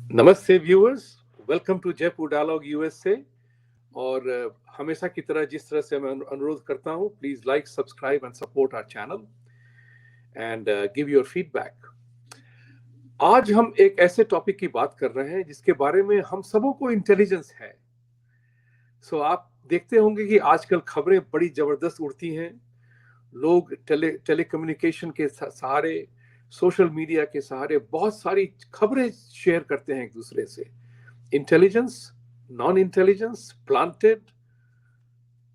नमस्ते viewers, welcome to Jaipur dialogue USA. और हमेशा की तरह जिस तरह से मैं अनुरोध करता हूं, please like, subscribe and support our channel and give your feedback. आज हम एक ऐसे टॉपिक की बात कर रहे हैं जिसके बारे में हम सबों को इंटेलिजेंस है। आप देखते होंगे कि आजकल खबरें बड़ी जबरदस्त उड़ती हैं। लोग टेलीकम्युनिकेशन के सहारे, सोशल मीडिया के सहारे बहुत सारी खबरें शेयर करते हैं एक दूसरे से। Intelligence, non intelligence, planted,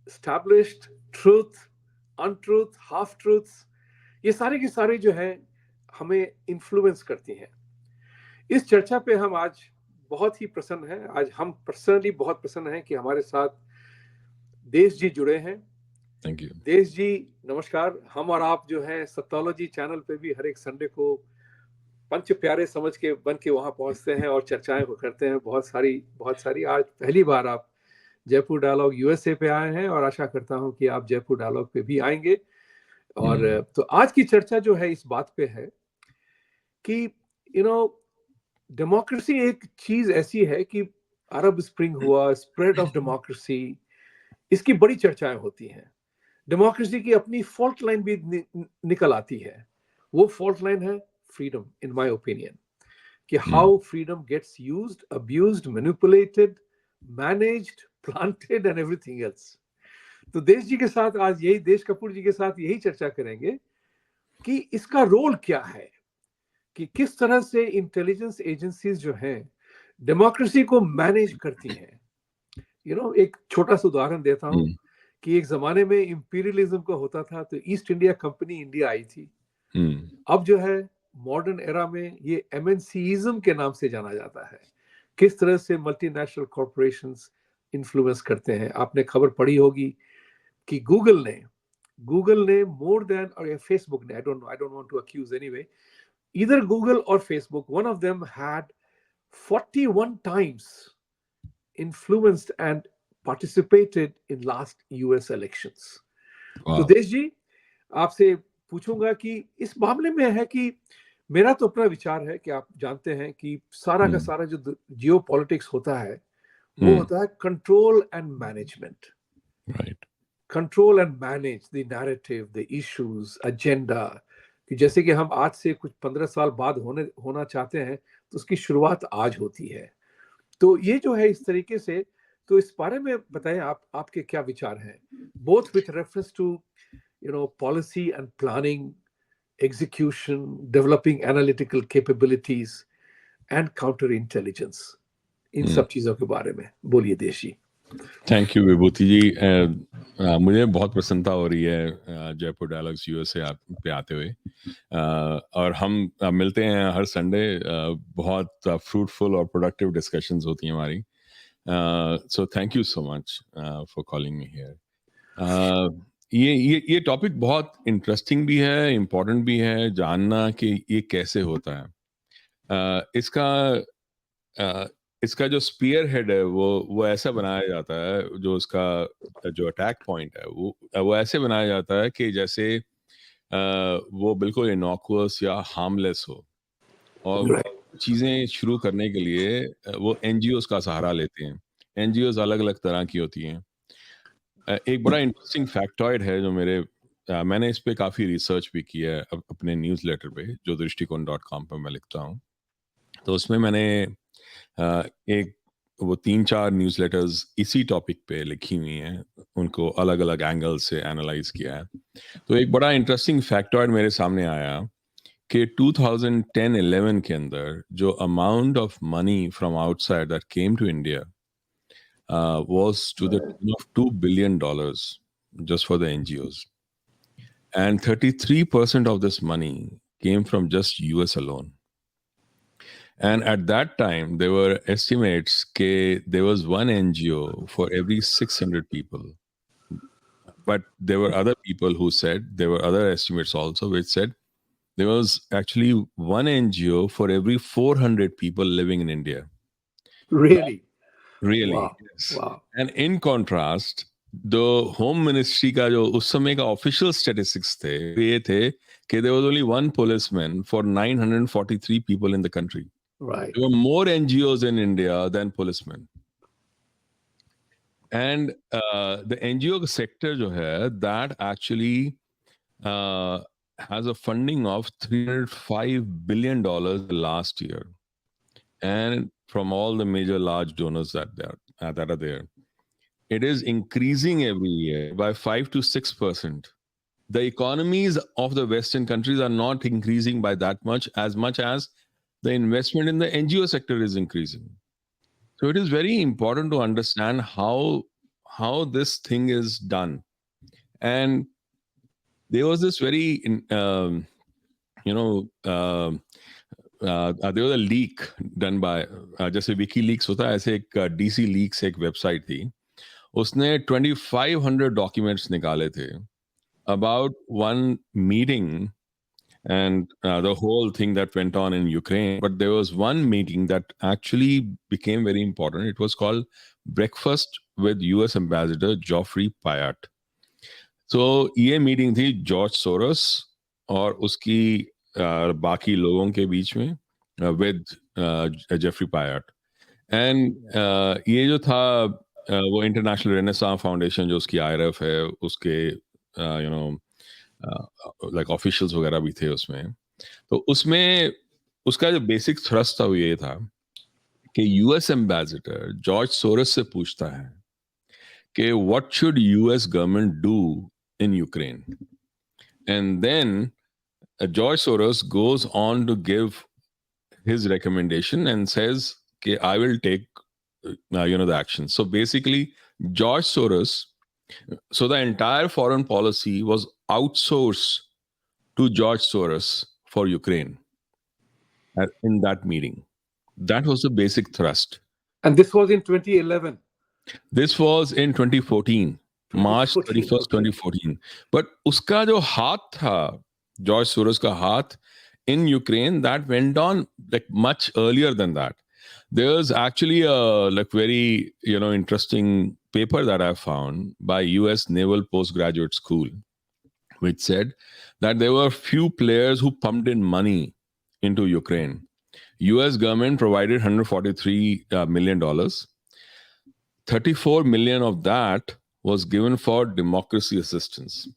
established, truth, untruth, half truth, ये सारे के सारे जो है हमें इन्फ्लुएंस करती हैं। इस चर्चा पे हम आज बहुत ही प्रसन्न हैं। आज हम पर्सनली बहुत प्रसन्न हैं कि हमारे साथ देश जी जुड़े हैं। Thank you. देश जी नमस्कार। हम और आप जो है सत्तोलॉजी चैनल पे भी हर एक संडे को पंच प्यारे समझ के बन के वहां पहुंचते हैं और चर्चाएं करते हैं। बहुत सारी आज पहली बार आप जयपुर डायलॉग यूएसए पे आए हैं और आशा करता हूं कि आप जयपुर डायलॉग पे भी आएंगे। और तो आज की चर्चा जो है इस बात पे है कि यू नो डेमोक्रेसी एक चीज ऐसी है कि अरब स्प्रिंग हुआ, स्प्रेड ऑफ डेमोक्रेसी, इसकी बड़ी चर्चाएं होती हैं। डेमोक्रेसी की अपनी फॉल्ट लाइन भी निकल आती है। वो फॉल्ट लाइन है फ्रीडम, इन माय ओपिनियन, कि how freedom gets used, abused, manipulated, managed, planted and everything else. तो देश जी के साथ आज यही, देश कपूर जी के साथ यही चर्चा करेंगे कि इसका रोल क्या है, कि किस तरह से इंटेलिजेंस एजेंसीज जो हैं डेमोक्रेसी को मैनेज करती हैं। एक छोटा सा उदाहरण देता हूं कि एक जमाने में इंपीरियलिज्म का होता था तो east India company India I थी। अब जो है मॉडर्न एरा में ये एमएनसीइज्म के नाम से जाना जाता है। किस तरह से मल्टीनेशनल कॉरपोरेशंस इन्फ्लुएंस करते हैं। आपने खबर पढ़ी होगी कि गूगल ने मोर देन, और फेसबुक ने, I don't want to accuse anyway, either Google or Facebook, one of them had 41 times influenced and participated in last US elections. तो देश जी आपसे पूछूंगा कि इस मामले में है कि मेरा तो अपना विचार है कि आप जानते हैं कि सारा का सारा जो जियो पॉलिटिक्स होता है वो होता है control and management. Right. Control and manage the narrative, the issues, agenda. कि जैसे कि हम आज से कुछ 15 साल बाद होना चाहते हैं तो उसकी शुरुआत आज होती है। तो ये जो है इस तरीके से, तो इस बारे में बताएं आपके क्या विचार हैं, both with reference to policy and planning, execution, developing analytical capabilities and counter intelligence, इन सब चीजों के बारे में बोलिए देश जी। थैंक यू विभूति जी। मुझे बहुत प्रसन्नता हो रही है जयपुर डायलॉग्स यूएसए पे आते हुए, और हम मिलते हैं हर संडे। बहुत फ्रूटफुल और प्रोडक्टिव डिस्कशंस होती हैं हमारी। So thank you so much for calling me here. ये टॉपिक बहुत इंटरेस्टिंग भी है, इम्पोर्टेंट भी है जानना कि ये कैसे होता है। इसका जो स्पीयर हेड है वो ऐसा बनाया जाता है, जो उसका जो अटैक पॉइंट है वो ऐसे बनाया जाता है कि जैसे वो बिल्कुल इनॉक्युअस या हार्मलेस हो, और चीज़ें शुरू करने के लिए वो एनजीओज का सहारा लेते हैं। एनजीओज अलग अलग तरह की होती हैं। एक बड़ा इंटरेस्टिंग फैक्टॉइड है जो मैंने इस पे काफ़ी रिसर्च भी किया है अपने न्यूज़लेटर पे, जो दृष्टिकोण.com पर मैं लिखता हूँ। तो उसमें मैंने एक वो 3-4 न्यूज़लेटर्स इसी टॉपिक पे लिखी हुई हैं, उनको अलग अलग एंगल से एनालाइज किया है। तो एक बड़ा इंटरेस्टिंग फैक्टॉइड मेरे सामने आया कि 2010-11 के अंदर जो amount of money from outside that came to India was to the tune of $2 billion just for the NGOs. And 33% of this money came from just US alone. And at that time, there were estimates that there was one NGO for every 600 people. But there were other people who said, there were other estimates also, which said there was actually one NGO for every 400 people living in India. Really? Really, Wow. yes. Wow. And in contrast, the Home Ministry का जो उस समय का official statistics थे, ये थे कि there was only one policeman for 943 people in the country. Right. There were more NGOs in India than policemen. And the NGO sector जो है, that actually has a funding of $305 billion last year. And from all the major large donors that are there. It is increasing every year by 5 to 6%. The economies of the Western countries are not increasing by that much as the investment in the NGO sector is increasing. So it is very important to understand how this thing is done. And there was this very you know there was a leak done by जैसे WikiLeaks होता है, ऐसे एक DC Leaks एक website थी. उसने 2500 documents निकाले थे about one meeting and the whole thing that went on in Ukraine. But there was one meeting that actually became very important. It was called Breakfast with US Ambassador Geoffrey Pyatt. So ये meeting थी George source और उसकी बाकी लोगों के बीच में with Jeffrey पायट. And ये जो था वो इंटरनेशनल रेनेसांस फाउंडेशन जो उसकी आईआरएफ है उसके यू नो लाइक ऑफिशियल्स वगैरह भी थे उसमें. तो उसमें उसका जो बेसिक थ्रस्ट था वो ये था कि यूएस एम्बेसडर जॉर्ज सोरस से पूछता है कि what should US government do in Ukraine. And then George Soros goes on to give his recommendation and says, "Okay, I will take, the action." So basically, George Soros. So the entire foreign policy was outsourced to George Soros for Ukraine in that meeting. That was the basic thrust. And this was in 2011. This was in 2014, March 2014, 31st, okay. 2014. But उसका जो हाथ था, George Soros का हाथ in Ukraine, that went on like much earlier than that. There's actually a like very interesting paper that I found by US Naval Postgraduate School, which said that there were few players who pumped in money into Ukraine. US government provided $143 million. 34 million of that was given for democracy assistance.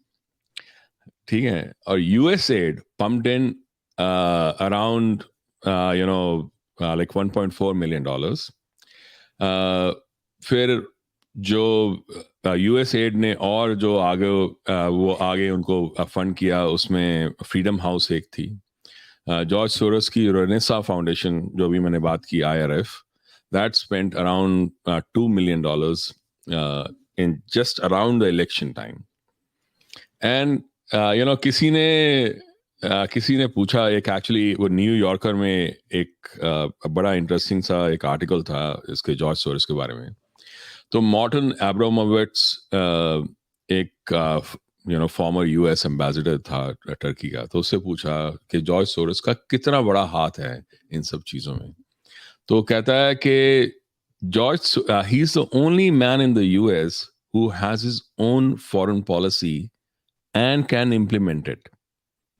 ठीक है. और USAID pumped in around like $1.4 million. फिर जो USAID ने और जो आगे वो आगे उनको फंड किया उसमें फ्रीडम हाउस एक थी. जॉर्ज सोरस की रेनेसा फाउंडेशन जो भी मैंने बात की IRF, that spent around $2 million in just around the election time. And किसी ने पूछा, एक एक्चुअली वो न्यूयॉर्कर में एक बड़ा इंटरेस्टिंग सा एक आर्टिकल था इसके जॉर्ज सोरस के बारे में. तो मॉर्टन एब्रामोविट्स एक फॉर्मर US एम्बेसडर था टर्की का. तो उससे पूछा कि जॉर्ज सोरस का कितना बड़ा हाथ है इन सब चीज़ों में. तो कहता है कि George, he's the only man in the US who has his own foreign policy and can implement it.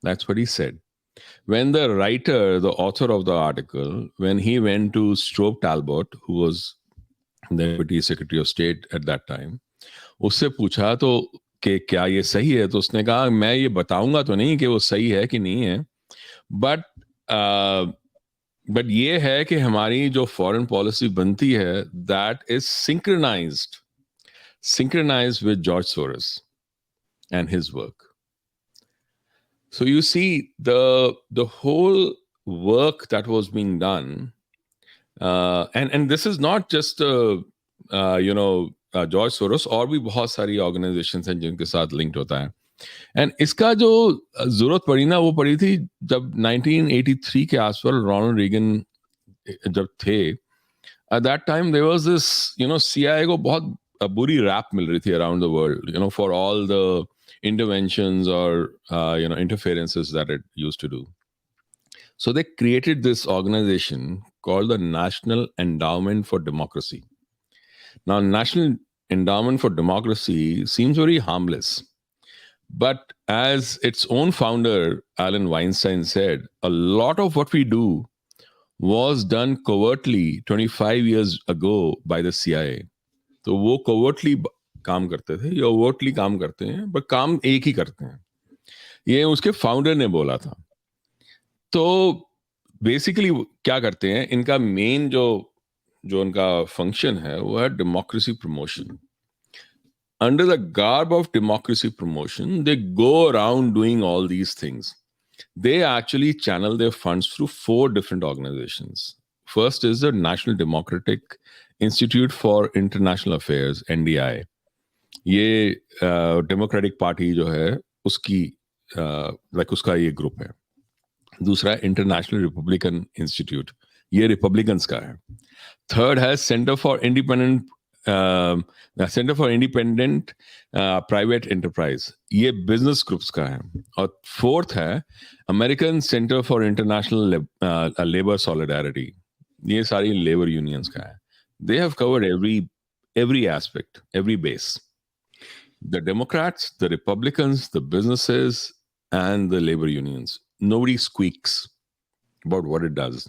That's what he said. When the writer, the author of the article, when he went to Strobe Talbot, who was the Deputy Secretary of State at that time, उससे पूछा तो कि क्या ये सही है. तो उसने कहा मैं ये बताऊंगा तो नहीं कि वो सही है कि नहीं है, बट ये है कि हमारी जो फॉरेन पॉलिसी बनती है that is synchronized with George Soros and his work. So you see the whole work that was being done, and this is not just George Soros, और भी बहुत सारी organizations हैं जिनके साथ linked होता है. एंड इसका जो जरूरत पड़ी ना वो पड़ी थी जब 1983 के आसपास रोनाल्ड रीगन जब थे. At that time there was this CIA को बहुत बुरी रैप मिल रही थी around the world for all the interventions or interferences that it used to do. So they created this organization called the National Endowment for Democracy. Now, National Endowment for Democracy seems very harmless. But as its own founder, Alan Weinstein, said, a lot of what we do was done covertly 25 years ago by the CIA. तो वो covertly काम करते थे या overtly काम करते हैं, पर काम एक ही करते हैं. ये उसके फाउंडर ने बोला था. तो बेसिकली क्या करते हैं, इनका मेन जो जो उनका फंक्शन है वो है democracy promotion. Under the garb of democracy promotion, they go around doing all these things. They actually channel their funds through 4 different organizations. First is the National Democratic Institute for International Affairs, NDI. ये democratic party जो है उसकी like उसका ये group है. दूसरा international Republican institute, ये Republicans का है. थर्ड है centre for independent private enterprise, ये बिजनेस ग्रुप्स का है. और फोर्थ है American centre for international labour solidarity, ये सारी लेबर यूनियंस का है. They have covered every aspect, every base. The Democrats, the Republicans, the businesses, and the labor unions. Nobody squeaks about what it does.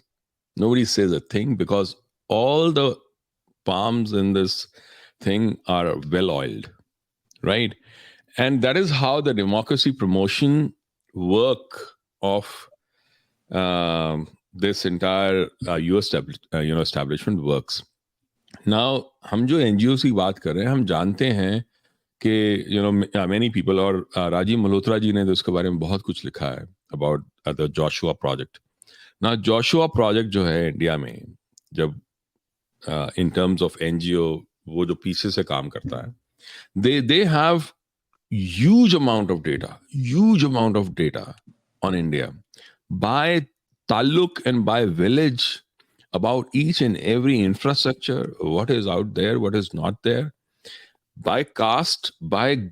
Nobody says a thing because all the palms in this thing are well oiled, right? And that is how the democracy promotion work of this entire US establishment works. Now, हम जो NGOs की बात कर रहे हैं, हम जानते हैं कि many people, और राजीव मल्होत्रा जी ने तो इसके बारे में बहुत कुछ लिखा है about the Joshua project. Now, Joshua project जो है इंडिया में, जब in terms of NGO वो जो पीछे से काम करता है, they have huge amount of data on India by taluk and by village about each and every infrastructure, what is out there, what is not there, by caste, by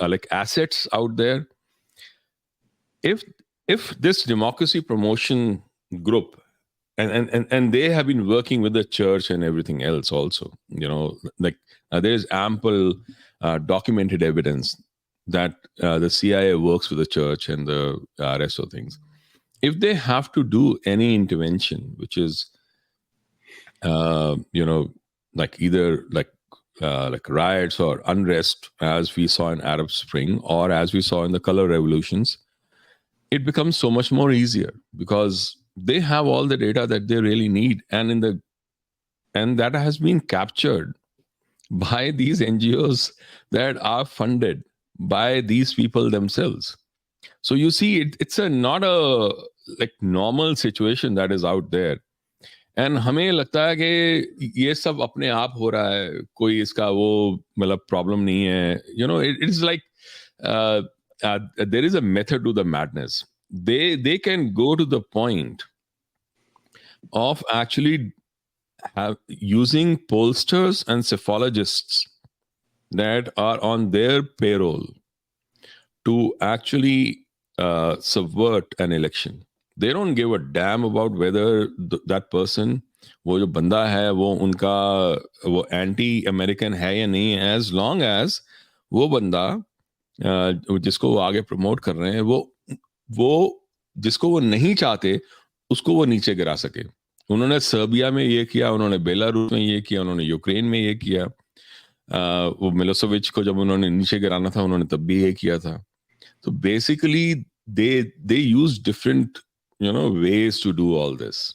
like assets out there. If this democracy promotion group, and they have been working with the church and everything else also, like there's ample documented evidence that the CIA works with the church and the rest of things. If they have to do any intervention, which is like either like riots or unrest, as we saw in Arab Spring or as we saw in the color revolutions, it becomes so much more easier because they have all the data that they really need, and that has been captured by these NGOs that are funded by these people themselves. So you see, it's not a like normal situation that is out there. And हमें लगता है कि ये सब अपने आप हो रहा है, कोई इसका वो मतलब प्रॉब्लम नहीं है. It is like there is a method to the madness. they can go to the point of actually using pollsters and psephologists that are on their payroll to actually subvert an election. They don't give a damn about whether that person, वो जो बंदा है वो उनका वो anti American है या नहीं, as long as वो बंदा जिसको वो आगे प्रमोट कर रहे हैं वो जिसको वो नहीं चाहते उसको वो नीचे गिरा सके. उन्होंने सर्बिया में ये किया, उन्होंने बेलारूस में ये किया, उन्होंने यूक्रेन में ये किया. वो मिलोसेविच को जब उन्होंने नीचे गिराना था उन्होंने तब भी ये किया था. तो basically they use different ways to do all this.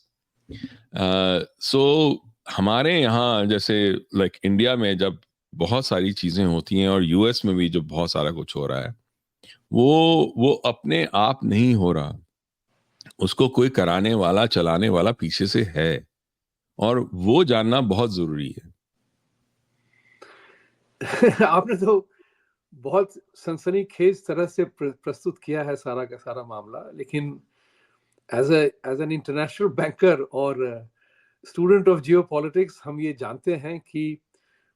So हमारे यहाँ जैसे like इंडिया में जब बहुत सारी चीजें होती हैं और यूएस में भी जब बहुत सारा कुछ हो रहा है, वो अपने आप नहीं हो रहा, उसको कोई कराने वाला चलाने वाला पीछे से है, और वो जानना बहुत जरूरी है. आपने तो बहुत सनसनीखेज तरह से प्रस्तुत किया है सारा का सारा मामला, लेकिन एज एन इंटरनेशनल बैंकर और स्टूडेंट ऑफ जियोपॉलिटिक्स हम ये जानते हैं कि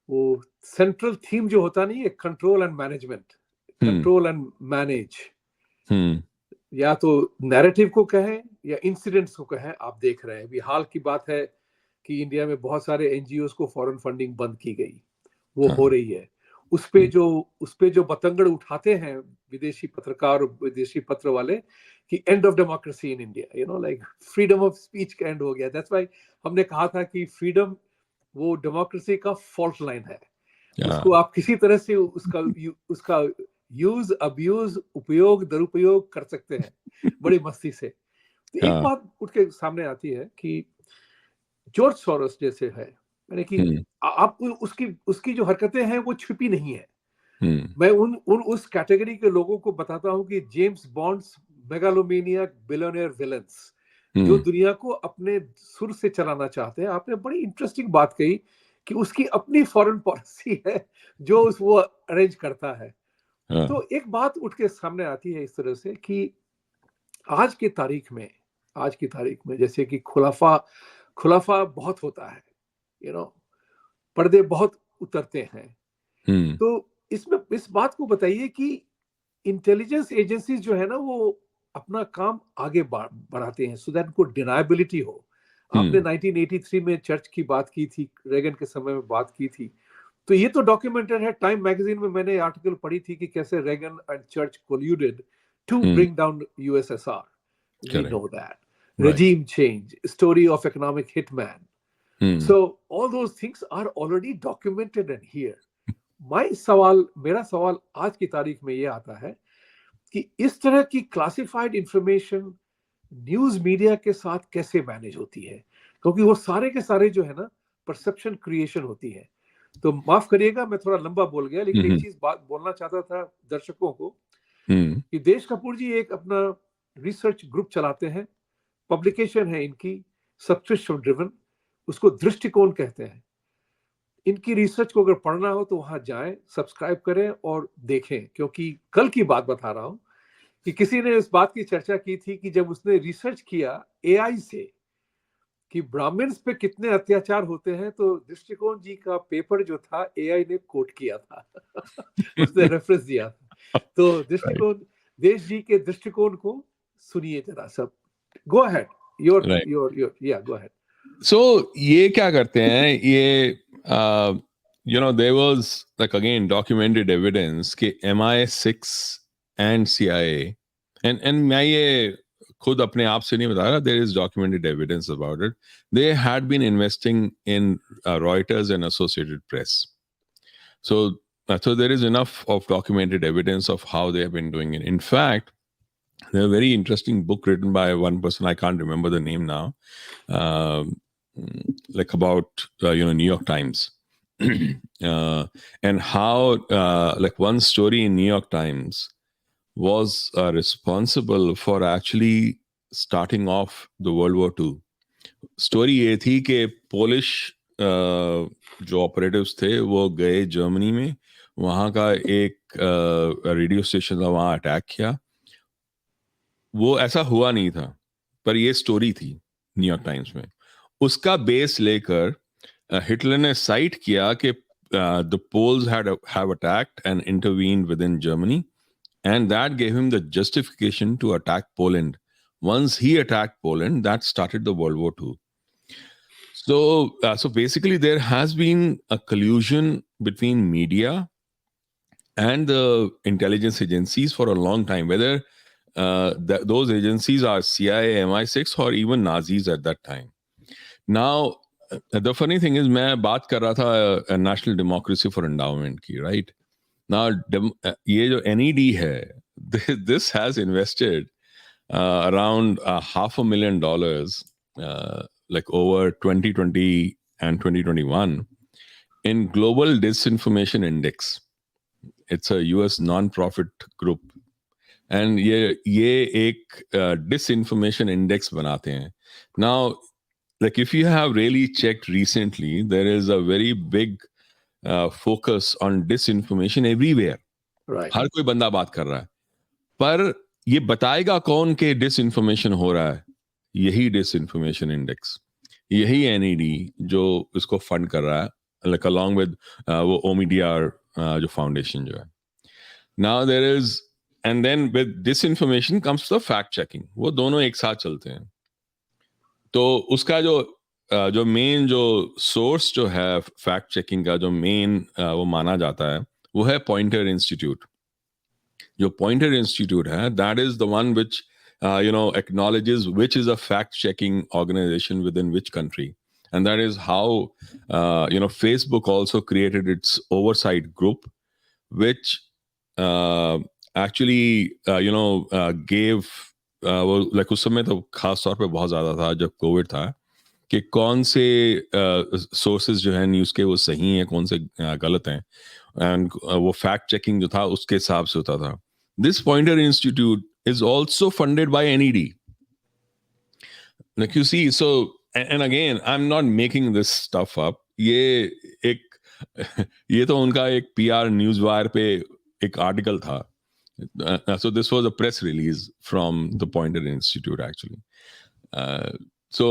वो सेंट्रल थीम जो होता नहीं है, control and management, control and manage, या तो नैरेटिव को कहें या इंसिडेंट्स को कहें. आप देख रहे हैं अभी हाल की बात है कि इंडिया में बहुत सारे एनजीओस को फॉरेन फंडिंग बंद की गई, वो हो रही है. उस पे जो बतंगड़ उठाते हैं विदेशी पत्रकार और विदेशी पत्र वाले कि end of democracy in India, like freedom of speech का एंड हो गया। दैट्स व्हाई हमने कहा था कि फ्रीडम वो डेमोक्रेसी का फॉल्ट लाइन है। Yeah. उसको आप किसी तरह से उसका यूज अब्यूज उपयोग दुरुपयोग कर सकते हैं बड़ी मस्ती से। तो एक Yeah. बात उठ के सामने आती है कि जॉर्ज सोरोस जैसे है, यानी कि आप उसकी उसकी जो हरकतें हैं वो छिपी नहीं है। मैं उन उन उस कैटेगरी के लोगों को बताता हूं कि जेम्स बॉन्ड्स मेगालोमेनियक बिलियनियर विलन्स जो दुनिया को अपने सुर से चलाना चाहते हैं। आपने बड़ी इंटरेस्टिंग बात कही कि उसकी अपनी फॉरेन पॉलिसी है जो वो अरेंज करता है। तो एक बात उठ के सामने आती है इस तरह से कि आज की तारीख में आज की तारीख में जैसे कि खुलाफा खुलाफा बहुत होता है, यू नो पर्दे बहुत उतरते हैं। तो इसमें इस बात को बताइए कि इंटेलिजेंस एजेंसीज जो है ना वो अपना काम आगे बढ़ाते हैं सो दैट उनको डिनायबिलिटी हो। आपने 1983 में चर्च की बात की थी, रेगन के समय में बात की थी, तो ये तो डॉक्यूमेंटेड है। टाइम मैगजीन में मैंने आर्टिकल पढ़ी थी कि कैसे Reagan and church colluded to bring down USSR. We Correct. No that Right. regime change, story of economic hitman. So all those things are already documented and here. मेरा सवाल आज की तारीख में ये आता है कि इस तरह की क्लासिफाइड इंफॉर्मेशन न्यूज मीडिया के साथ कैसे मैनेज होती है, क्योंकि वो सारे के सारे जो है ना परसेप्शन क्रिएशन होती है। तो माफ करिएगा मैं थोड़ा लंबा बोल गया, लेकिन एक चीज बात बोलना चाहता था दर्शकों को कि देश कपूर जी एक अपना रिसर्च ग्रुप चलाते हैं, पब्लिकेशन है इनकी, सब्सक्रिप्शन ड्रिवन, उसको दृष्टिकोण कहते हैं। इनकी रिसर्च को अगर पढ़ना हो तो वहां जाएं, सब्सक्राइब करें और देखें, क्योंकि कल की बात बता रहा हूं कि किसी ने इस बात की चर्चा की थी कि जब उसने रिसर्च किया एआई से कि ब्राह्मण्स पे कितने अत्याचार होते हैं, तो दृष्टिकोण जी का पेपर जो था एआई ने कोट किया था उसने रेफरेंस दिया था। तो Right. दृष्टिकोण, देश जी के दृष्टिकोण को सुनिए जरा सब। Go ahead, Right. योर या गो अहेड। So ये क्या करते हैं ये there was like again documented evidence कि MI6 and CIA and मैं ये खुद अपने आप से नहीं बता रहा, there is documented evidence about it. They had been investing in Reuters and Associated Press. So there is enough of documented evidence of how they have been doing it. In fact, there's a very interesting book written by one person, I can't remember the name now, um, like about New York Times, and how like one story in New York Times was responsible for actually starting off the World War II. Story ये थी कि Polish जो operatives थे वो गए Germany में, वहाँ का एक रेडियो स्टेशन था, वहाँ अटैक किया। वो ऐसा हुआ नहीं था, पर ये स्टोरी थी न्यूयॉर्क टाइम्स में। उसका बेस लेकर हिटलर ने साइट किया कि the Poles have attacked and intervened within Germany, and that gave him the justification to attack Poland. Once he attacked Poland, that started the World War II. So basically, there has been a collusion between media and the intelligence agencies for a long time, whether those agencies are CIA, MI6, or even Nazis at that time. Now, the funny thing is, मैं बात कर रहा था National Democracy for Endowment की, right? Now, ये जो NED है, this has invested around $500,000, like over 2020 and 2021, in Global Disinformation Index. It's a US non-profit group. And ये एक disinformation index बनाते हैं. Now, like if you have really checked recently, there is a very big focus on disinformation everywhere. Right. हर कोई बंदा बात कर रहा है, पर ये बताएगा कौन के डिसइंफॉर्मेशन हो रहा है? यही डिसइंफॉर्मेशन इंडेक्स, यही एनईडी जो इसको फंड कर रहा है, लाइक अलोंग विद वो ओमीडीआर जो फाउंडेशन जो है। Now there is, and then with disinformation comes the fact checking, वो दोनों एक साथ चलते हैं। तो उसका जो मेन जो सोर्स जो है फैक्ट चेकिंग का, जो मेन वो माना जाता है, वो है पॉइंटर इंस्टीट्यूट। जो पॉइंटर इंस्टीट्यूट है, that is the one which acknowledges which is a fact-checking organization within which country. And that is how, Facebook also created its oversight group, which uh, actually, gave, वो like उस समय तो खास तौर पे बहुत ज़्यादा था जब कोविड था, कि कौन से सोर्सेज जो है न्यूज़ के वो सही हैं, कौन से गलत हैं, एंड वो फैक्ट चेकिंग जो था उसके हिसाब से होता था. This pointer institute is also funded by NED. Like you see, so and again, I'm not making this stuff up. ये एक ये तो उनका एक पीआर न्यूज़ वायर पे एक आर्टिकल था. So this was a press release from the Pointer Institute actually. सो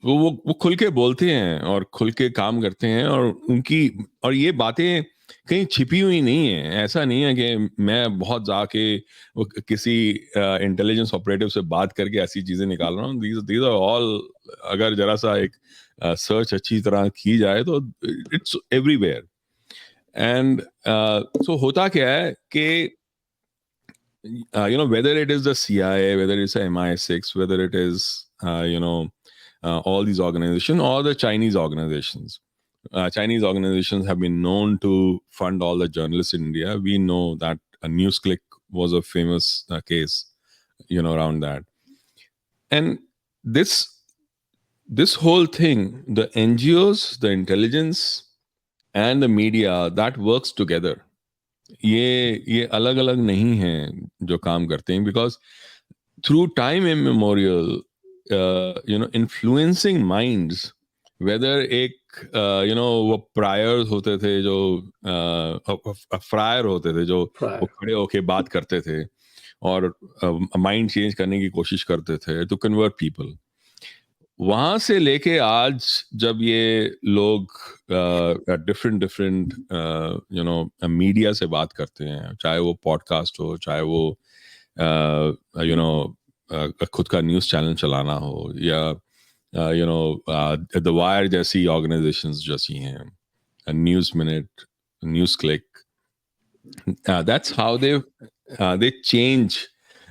वो खुल के बोलते हैं और खुल के काम करते हैं, और उनकी और ये बातें कहीं छिपी हुई नहीं है. ऐसा नहीं है कि मैं बहुत जाके वो किसी इंटेलिजेंस ऑपरेटिव से बात करके ऐसी चीजें निकाल रहा हूँ. दीज आर ऑल, अगर जरा सा एक सर्च अच्छी तरह की जाए तो इट्स एवरीवेयर. एंड सो होता क्या है कि whether it is the CIA, whether it's a MI6, whether it is, all these organizations or the Chinese organizations. Chinese organizations have been known to fund all the journalists in India. We know that a NewsClick was a famous case, around that. And this whole thing, the NGOs, the intelligence, and the media, that works together. ये अलग अलग नहीं हैं जो काम करते हैं, because through time immemorial, influencing minds, whether एक वो प्रायर्स होते थे जो फ्रायर होते थे जो वो खड़े होके बात करते थे और माइंड चेंज करने की कोशिश करते थे टू कन्वर्ट पीपल. वहां से लेके आज जब ये लोग डिफरेंट मीडिया से बात करते हैं, चाहे वो पॉडकास्ट हो, चाहे वो खुद का न्यूज़ चैनल चलाना हो, या द वायर जैसी ऑर्गेनाइजेशंस जैसी हैं, news minute, news click, that's how they change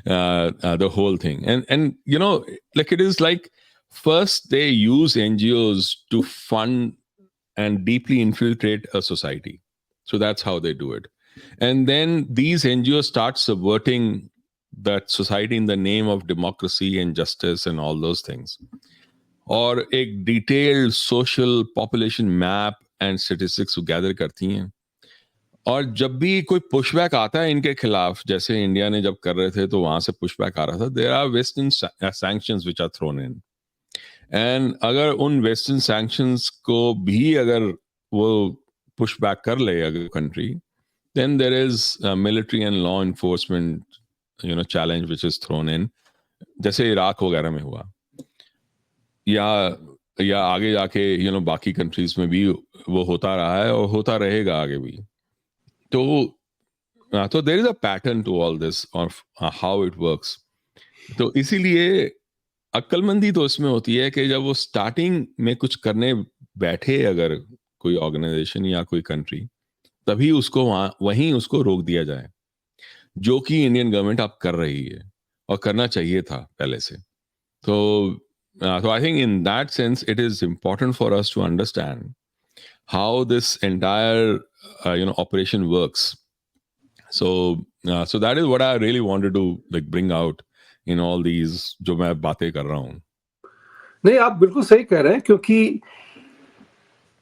the whole thing. And like it is like, first they use NGOs to fund and deeply infiltrate a society. So that's how they do it. And then these NGOs start subverting that society in the name of democracy and justice and all those things. और एक detailed social population map and statistics gather करती हैं. और जब भी कोई pushback आता है इनके खिलाफ, जैसे इंडिया ने जब कर रहे थे तो वहां से पुशबैक आ रहा था, there are western sanctions which are thrown in. And अगर उन वेस्टर्न सैंक्शंस को भी अगर वो पुशबैक कर ले अगर country, then there is military and law enforcement challenge which is thrown in, जैसे इराक वगैरह में हुआ, या आगे जाके बाकी कंट्रीज में भी वो होता रहा है और होता रहेगा आगे भी. तो there is a pattern to all this of how it works. तो इसीलिए अक्लमंदी तो इसमें होती है कि जब वो स्टार्टिंग में कुछ करने बैठे अगर कोई ऑर्गेनाइजेशन या कोई कंट्री, तभी उसको वहीं उसको रोक दिया जाए, जो कि इंडियन गवर्नमेंट अब कर रही है और करना चाहिए था पहले से. So I think in that sense, it is important for us to understand how this entire operation works. So that is what I really wanted to like bring out in all these जो मैं बातें कर रहा हूँ. नहीं, आप बिल्कुल सही कह रहे हैं, क्योंकि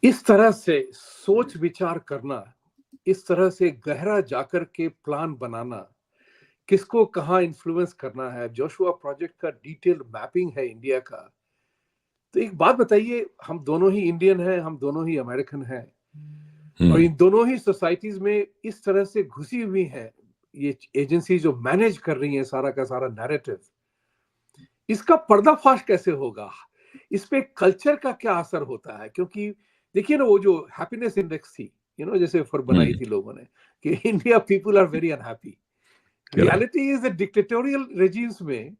इस तरह से सोच विचार करना, इस तरह से गहरा जाकर के प्लान बनाना, किसको कहाँ इन्फ्लुएंस करना है, जोशुआ प्रोजेक्ट का डिटेल्ड मैपिंग है इंडिया का. तो एक बात बताइए, हम दोनों ही इंडियन हैं, हम दोनों ही अमेरिकन हैं, और इन दोनों ही सोसाइटीज में इस तरह से घुसी हुई हैं ये एजेंसी जो मैनेज कर रही हैं सारा का सारा नैरेटिव. इसका पर्दाफाश कैसे होगा, इस पे कल्चर का क्या असर होता है? क्योंकि देखिए ना, वो जो हैप्पीनेस इंडेक्स थी, जैसे फॉर बनाई थी लोगों ने कि India people are very unhappy. Reality is dictatorial regimes में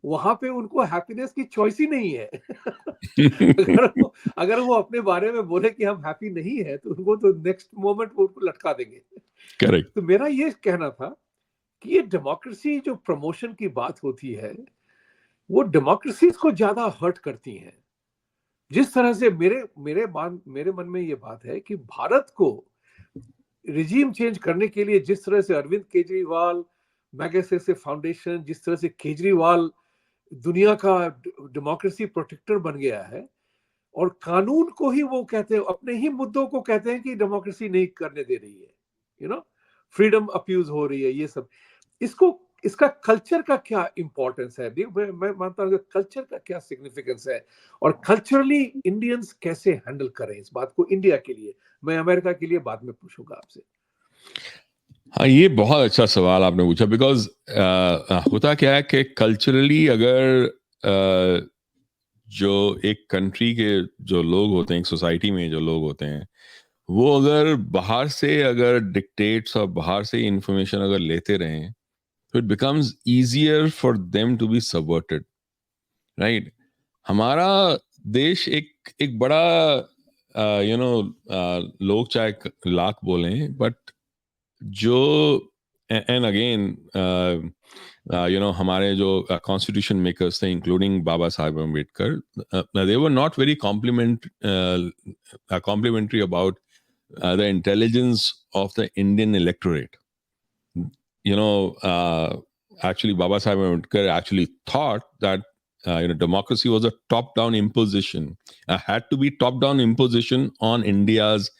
वहां पे उनको हैप्पीनेस की चॉइस ही नहीं है. अगर वो अपने बारे में बोले कि हम हैप्पी नहीं है, तो उनको तो नेक्स्ट मोमेंट वो उनको लटका देंगे. करेक्ट. तो मेरा ये कहना था कि ये डेमोक्रेसी जो प्रमोशन की बात होती है, वो डेमोक्रेसीज को ज्यादा हर्ट करती हैं। जिस तरह से मेरे मन में ये बात है कि भारत को रिजीम चेंज करने के लिए जिस तरह से अरविंद केजरीवाल, मैगसेसे फाउंडेशन, जिस तरह से केजरीवाल दुनिया का डेमोक्रेसी प्रोटेक्टर बन गया है, और कानून को ही वो कहते हैं, अपने ही मुद्दों को कहते हैं कि डेमोक्रेसी नहीं करने दे रही है, यू नो, फ्रीडम अब्यूज हो रही है, ये सब। इसको, इसका कल्चर का क्या इंपॉर्टेंस है? मैं मानता हूँ कल्चर का क्या सिग्निफिकेंस है, और कल्चरली इंडियंस कैसे हैंडल करें इस बात को इंडिया के लिए। मैं अमेरिका के लिए बाद में पूछूंगा आपसे। हाँ, ये बहुत अच्छा सवाल आपने पूछा, बिकॉज होता क्या है कि कल्चरली अगर जो एक कंट्री के जो लोग होते हैं, एक सोसाइटी में जो लोग होते हैं, वो अगर बाहर से अगर डिक्टेट्स और बाहर से इंफॉर्मेशन अगर लेते रहें, तो it becomes easier for them to be subverted, right? हमारा देश एक एक बड़ा यू नो लोग चाहे लाख बोलें, बट जो एंड अगेन हमारे जो कॉन्स्टिट्यूशन मेकर्स थे, including Baba Saheb Ambedkar, they were not very complimentary about the intelligence of the Indian electorate. Actually, Baba Sahib Ambedkar actually thought that democracy was a top-down imposition, had to be top-down imposition on India's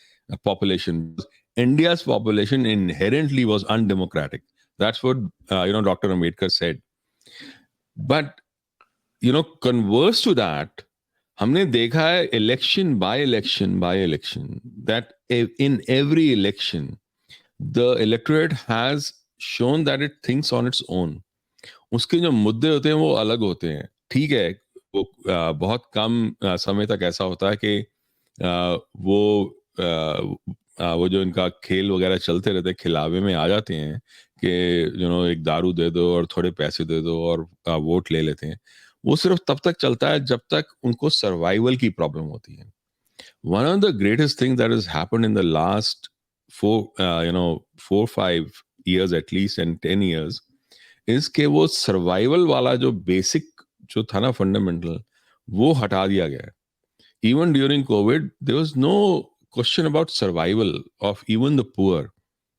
population. India's population inherently was undemocratic. That's what Dr. Ambedkar said. But converse to that, हमने देखा है election by election that in every election the electorate has shown that it thinks on its own. उसके जो मुद्दे होते हैं वो अलग होते हैं, ठीक है। वो बहुत कम समय तक ऐसा होता है कि वो जो इनका खेल वगैरह चलते रहते हैं, खिलावे में आ जाते हैं कि एक दारू दे दो और थोड़े पैसे दे दो और वोट ले लेते हैं। वो सिर्फ तब तक चलता है जब तक उनको सर्वाइवल की प्रॉब्लम होती है। One of the greatest things that has happened in the last 4-5 years at least and 10 years is कि वो सर्वाइवल वाला जो बेसिक जो था ना, फंडामेंटल, वो हटा दिया गया है। Even during Covid there was no question about survival of even the poor,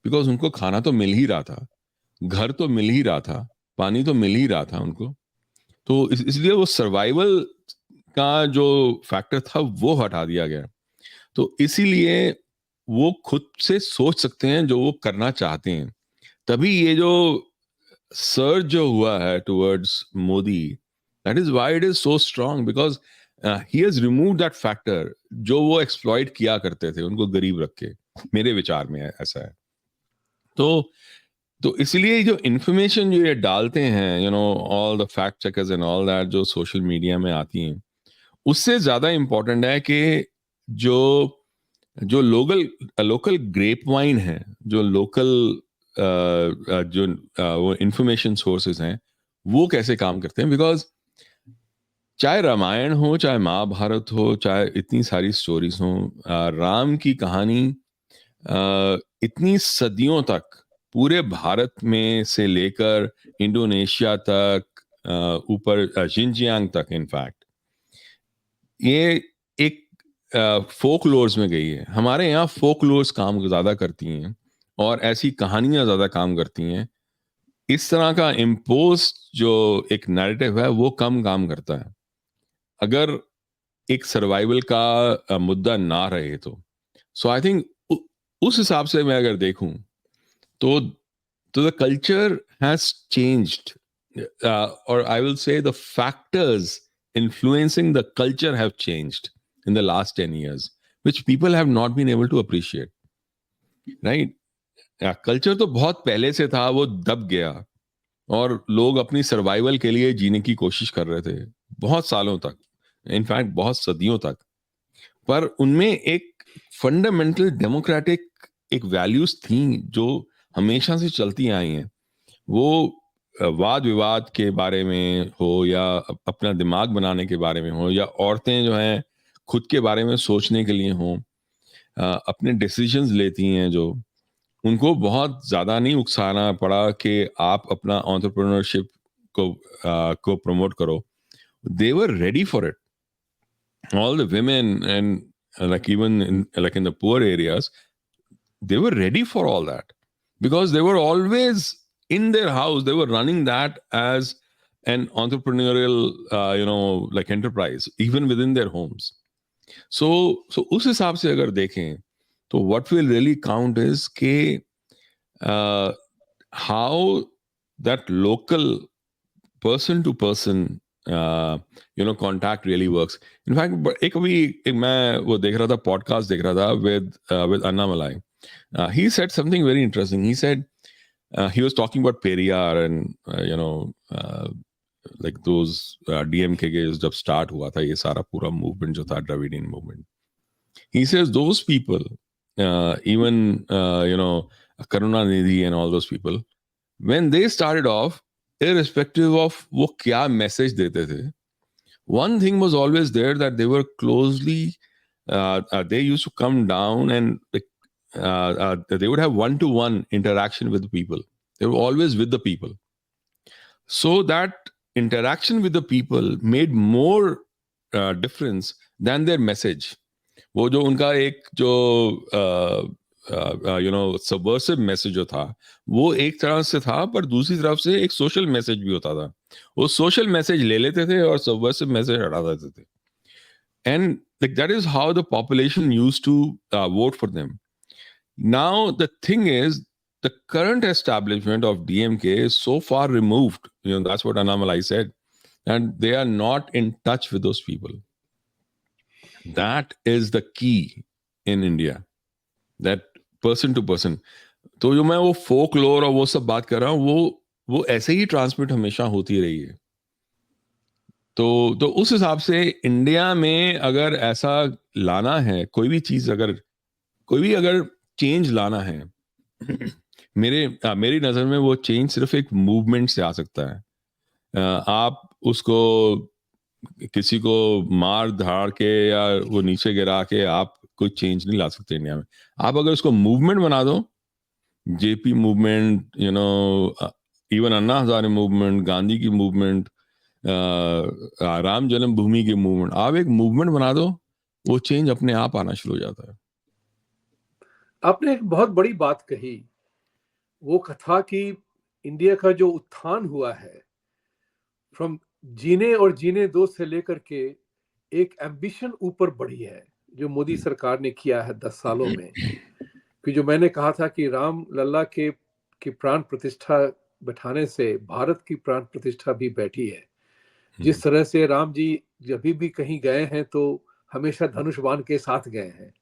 because उनको खाना तो मिल ही रहा था, घर तो मिल ही रहा था, पानी तो मिल ही रहा था उनको। तो इसलिए वो सर्वाइवल का जो फैक्टर था वो हटा दिया गया। तो इसीलिए वो खुद से सोच सकते हैं जो वो करना चाहते हैं। तभी ये जो सर्ज जो हुआ है towards Modi, that is why it is so strong, because he has remove that factor जो वो एक्सप्लॉइट किया करते थे उनको गरीब रख के। मेरे विचार में ऐसा है। तो इसलिए जो इंफॉर्मेशन जो ये डालते हैं, all the fact checkers and all that, जो सोशल मीडिया में आती हैं, उससे ज्यादा इंपॉर्टेंट है कि जो जो लोकल लोकल ग्रेप वाइन है, जो लोकल जो वो इंफॉर्मेशन सोर्सेज हैं, वो कैसे काम करते हैं। बिकॉज चाहे रामायण हो, चाहे महाभारत हो, चाहे इतनी सारी स्टोरीज हो, राम की कहानी इतनी सदियों तक पूरे भारत में से लेकर इंडोनेशिया तक, ऊपर जिनजियांग तक, इनफैक्ट ये एक फोकलोर्स में गई है। हमारे यहाँ फोकलोर्स काम ज्यादा करती हैं और ऐसी कहानियां ज्यादा काम करती हैं। इस तरह का इम्पोज जो एक नैरेटिव है वो कम काम करता है अगर एक सर्वाइवल का मुद्दा ना रहे तो। सो आई थिंक उस हिसाब से मैं अगर देखूं तो the culture has changed, or I will say the factors influencing the culture have changed in the last 10 years, which people have not been able to appreciate, right? Culture तो बहुत पहले से था, वो दब गया और लोग अपनी सर्वाइवल के लिए जीने की कोशिश कर रहे थे बहुत सालों तक, इनफैक्ट बहुत सदियों तक। पर उनमें एक फंडामेंटल डेमोक्रेटिक एक वैल्यूज थी जो हमेशा से चलती आई हैं। वो वाद विवाद के बारे में हो, या अपना दिमाग बनाने के बारे में हो, या औरतें जो हैं खुद के बारे में सोचने के लिए हों, अपने डिसीजंस लेती हैं, जो उनको बहुत ज़्यादा नहीं उकसाना पड़ा कि आप अपना एंटरप्रेन्योरशिप को प्रमोट करो। they were ready for it. All the women and like even in the poor areas, they were ready for all that because they were always in their house. They were running that as an entrepreneurial like enterprise even within their homes. So उस हिसाब से अगर देखें तो what will really count is के how that local person to person contact really works. In fact, एक मैं वो देख रहा था, podcast देख रहा था with Anna Malai. He said something very interesting. He said he was talking about Periyar and like those DMK के जब start हुआ था ये सारा पूरा movement जो था Dravidian movement. He says those people, even Karunanidhi and all those people, when they started off, irrespective of वो क्या message देते थे, one thing was always there, that they were closely, they used to come down and they would have one-to-one interaction with the people. They were always with the people. So that interaction with the people made more difference than their message. वो जो उनका एक जो subversive message जो था वो एक तरह से था, पर दूसरी तरफ से एक सोशल मैसेज भी होता था. वो सोशल मैसेज ले लेते थे और सबवर्सिव मैसेज हटा देते थे. And like that is how the population used to vote for them. Now the thing is, the current establishment of DMK is so far removed. That's what Annamalai said, and they are not in touch with those people. That is the key in India. That person to person. तो जो मैं वो folklore और वो सब बात कर रहा हूँ, वो ऐसे ही ट्रांसमिट हमेशा होती रही है. तो उस हिसाब से इंडिया में अगर ऐसा लाना है, कोई भी अगर चेंज लाना है, मेरी नजर में वो चेंज सिर्फ एक मूवमेंट से आ सकता है. आप उसको किसी को मार धाड़ के या वो नीचे गिरा के आप कोई चेंज नहीं ला सकते इंडिया में. आप अगर उसको मूवमेंट बना दो, JP movement, even Anna Hazare movement, Gandhi की मूवमेंट, राम जन्मभूमि की मूवमेंट, आप एक मूवमेंट बना दो, वो चेंज अपने आप आना शुरू हो जाता है. आपने एक बहुत बड़ी बात कही, वो कथा कि इंडिया का जो उत्थान हुआ है फ्रॉम जीने और जीने दो से लेकर के एक एम्बिशन ऊपर बढ़ी है जो मोदी सरकार ने किया है 10 सालों में. कि जो मैंने कहा था कि राम लल्ला के प्राण प्रतिष्ठा बैठाने से भारत की प्राण प्रतिष्ठा भी बैठी है. जिस तरह से राम जी जब भी कहीं गए हैं तो हमेशा धनुष बाण के साथ गए हैं.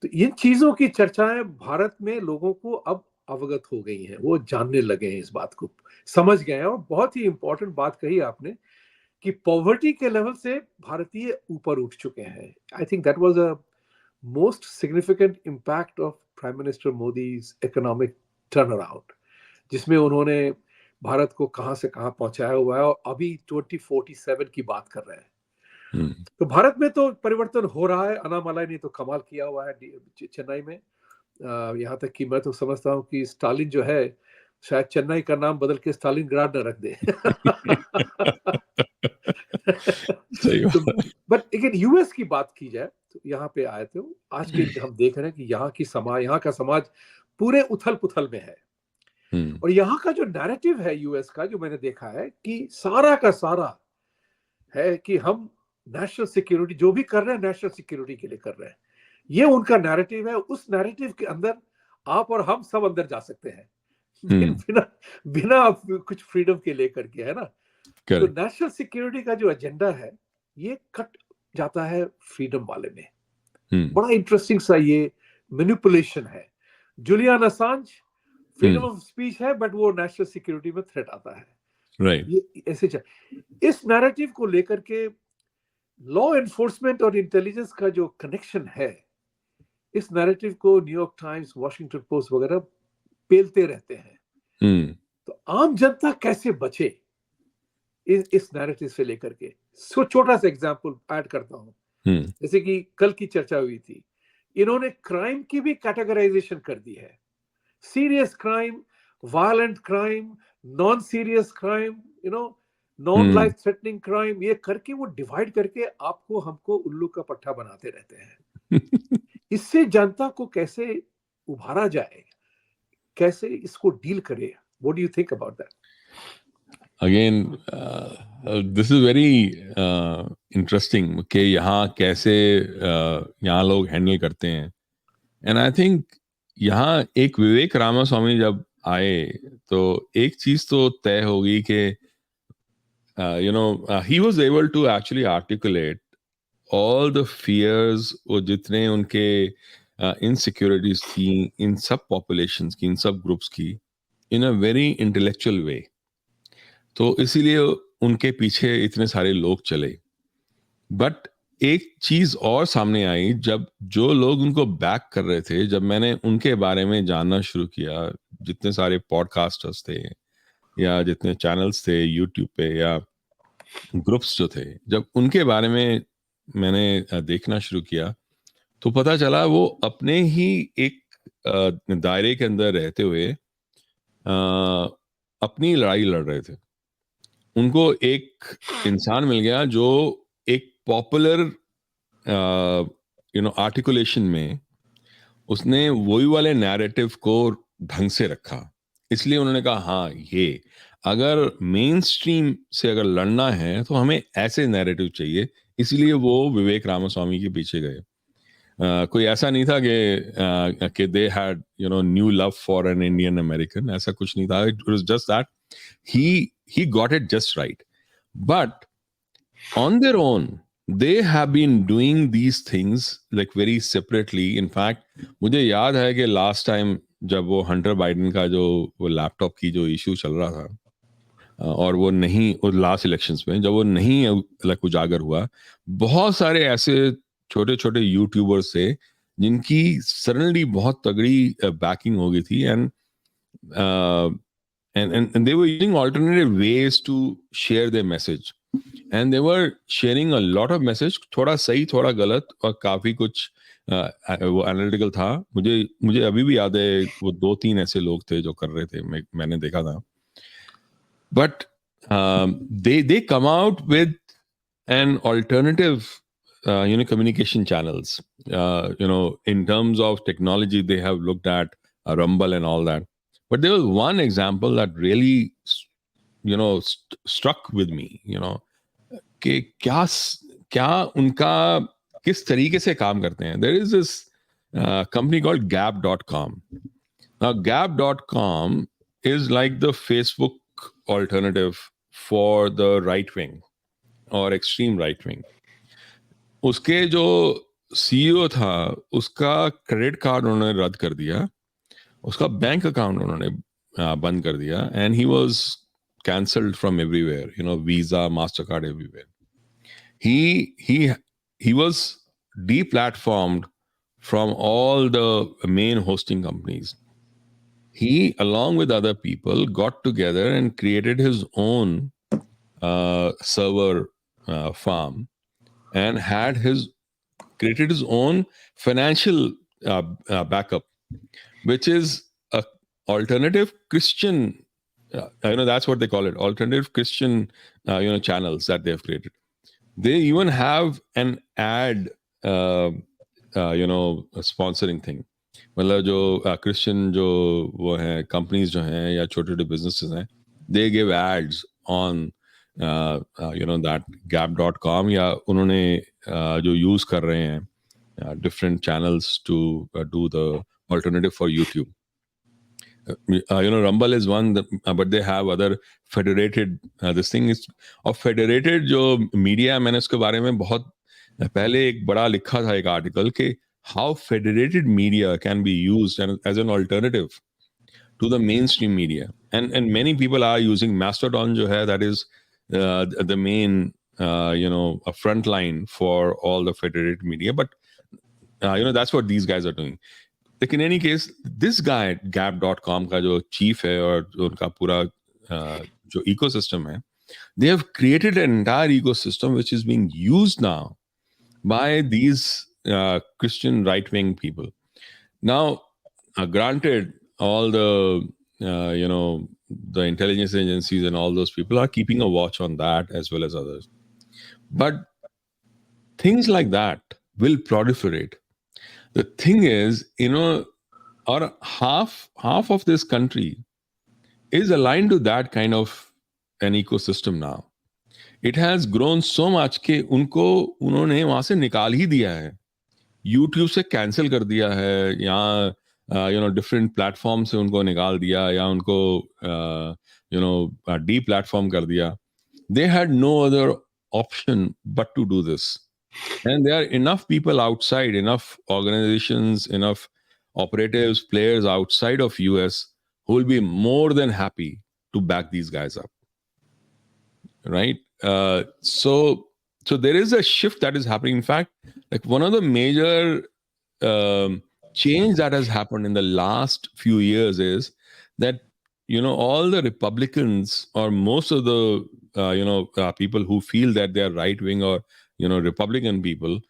तो इन चीजों की चर्चाएं भारत में लोगों को अब अवगत हो गई हैं, वो जानने लगे हैं, इस बात को समझ गए हैं. और बहुत ही इंपॉर्टेंट बात कही आपने कि पॉवर्टी के लेवल से भारतीय ऊपर उठ चुके हैं. I think that was a most significant impact of prime minister Modi's economic turn around, जिसमें उन्होंने भारत को कहां से कहां पहुंचाया हुआ है और अभी 2047 की बात कर रहे हैं. तो भारत में तो परिवर्तन हो रहा है. अन्नामलाई ने तो कमाल किया हुआ है चेन्नई में. यहाँ तक कि मैं तो समझता हूँ कि स्टालिन जो है शायद चेन्नई का नाम बदल के स्टालिन ग्राड न रख दे. बट अगर यूएस की बात की जाए तो यहाँ पे आए थे आज के हम देख रहे हैं कि यहाँ का समाज पूरे उथल पुथल में है. और यहाँ का जो नैरेटिव है यूएस का, जो मैंने देखा है कि सारा का सारा है कि हम नेशनल सिक्योरिटी जो भी कर रहे हैं नेशनल सिक्योरिटी के लिए कर रहे हैं. ये उनका नैरेटिव है. उस नैरेटिव के अंदर आप और हम सब अंदर जा सकते हैं बिना कुछ फ्रीडम के लेकर के, है ना. तो नेशनल सिक्योरिटी का जो एजेंडा है ये कट जाता है फ्रीडम वाले में. बड़ा इंटरेस्टिंग सा ये मैनिपुलेशन है. Julian Assange freedom of speech है, बट वो नेशनल सिक्योरिटी में थ्रेट आता है. ये ऐसे इस नैरेटिव को लेकर के लॉ एनफोर्समेंट और इंटेलिजेंस का जो कनेक्शन है, इस नैरेटिव को न्यूयॉर्क टाइम्स, वॉशिंगटन पोस्ट वगैरह पेलते रहते हैं. तो आम जनता कैसे बचे इस नैरेटिव से लेकर के. छोटा सा एग्जांपल ऐड करता हूं. जैसे कि कल की चर्चा हुई थी, इन्होंने क्राइम की भी कैटेगराइजेशन कर दी है. Serious crime, violent crime, non serious crime, non life threatening crime, ये करके वो डिवाइड करके आपको हमको उल्लू का पट्टा बनाते रहते हैं। इससे जनता को कैसे उभारा जाए, कैसे इसको डील करे? What do you think about that? Again this is very interesting कि यहाँ कैसे यहाँ लोग हैंडल करते हैं। एंड आई थिंक यहाँ एक विवेक रामास्वामी जब आए तो एक चीज तो तय होगी कि he was able to actually articulate all the fears, वो जितने उनके इनसिक्योरिटीज थी इन सब पॉपुलेशंस की, इन सब ग्रुप्स की, इन अ वेरी इंटेलेक्चुअल वे। तो इसीलिए उनके पीछे इतने सारे लोग चले। बट एक चीज और सामने आई, जब जो लोग उनको बैक कर रहे थे, जब मैंने उनके बारे में जानना शुरू किया, जितने सारे पॉडकास्टर्स थे या जितने चैनल्स थे यूट्यूब पे या ग्रुप्स जो थे, जब उनके बारे में मैंने देखना शुरू किया, तो पता चला वो अपने ही एक दायरे के अंदर रहते हुए अपनी लड़ाई लड़ रहे थे। उनको एक इंसान मिल गया जो एक पॉपुलर आर्टिकुलेशन में उसने वही वाले नैरेटिव को ढंग से रखा। इसलिए उन्होंने कहा हाँ, ये अगर मेन स्ट्रीम से अगर लड़ना है तो हमें ऐसे नैरेटिव चाहिए। इसीलिए वो विवेक रामास्वामी के पीछे गए। कोई ऐसा नहीं था कि they had new love for an Indian American, ऐसा कुछ नहीं था। It was just that he got it just right. But on their own, they have been doing these things like very separately. In fact, मुझे याद है कि last time जब वो हंटर बाइडेन का जो वो लैपटॉप की जो इशू चल रहा था, और वो नहीं, और लास्ट इलेक्शंस में जब वो नहीं लाइक उजागर हुआ, बहुत सारे ऐसे छोटे छोटे यूट्यूबर्स थे जिनकी सडनली बहुत तगड़ी बैकिंग हो गई थी। And they were using alternative ways to share their message, and they were sharing a lot of message, थोड़ा सही थोड़ा गलत, और काफी कुछ वो एनालिटिकल था। मुझे मुझे अभी भी याद है वो 2-3 ऐसे लोग थे जो कर रहे थे, मैंने देखा था। But they come out with an alternative communication channels. In terms of technology, they have looked at Rumble and all that. But there was one example that really struck with me, कि क्या उनका किस तरीके से काम करते हैं। There is this company called gap.com. Now gap.com is like the Facebook alternative for the right wing और extreme right wing. उसके जो सीईओ था, उसका क्रेडिट कार्ड उन्होंने रद्द कर दिया, उसका बैंक अकाउंट उन्होंने बंद कर दिया, and he was cancelled from everywhere, visa, master card, everywhere. he was deplatformed from all the main hosting companies. He, along with other people, got together and created his own server farm, and created his own financial backup, which is a alternative Christian. That's what they call it, alternative Christian. Channels that they have created. They even have an ad, sponsoring thing. मतलब जो Christian जो वो हैं companies जो हैं या छोटे छोटे बिजनेसेस हैं, they give ads on that gap.com, या उन्होंने जो यूज कर रहे हैं different channels to do the alternative for YouTube. Rumble is one, but they have other federated. This thing is of federated जो मीडिया, मैंने उसके बारे में बहुत पहले एक बड़ा लिखा था एक आर्टिकल कि how federated media can be used as an alternative to the mainstream media, and many people are using Mastodon जो है, that is the main a front line for all the federated media. But that's what these guys are doing. Like in any case, this guy gap.com का जो chief है और उनका पूरा जो ecosystem है, they have created an entire ecosystem which is being used now by these Christian right-wing people. Now, granted, all the the intelligence agencies and all those people are keeping a watch on that as well as others. But things like that will proliferate. The thing is, or half of this country is aligned to that kind of an ecosystem now. It has grown so much कि उन्होंने वहां से निकाल ही दिया है, YouTube से cancel कर दिया है, या डिफरेंट प्लेटफॉर्म से उनको निकाल दिया, या उनको डी प्लेटफॉर्म कर दिया. They had no other option but to do this. And there are enough people outside, enough organizations, enough operatives, players outside of US who will be more than happy to back these guys up. Right? So there is a shift that is happening. In fact, like one of the major change that has happened in the last few years is that all the Republicans, or most of the people who feel that they are right wing, or Republican people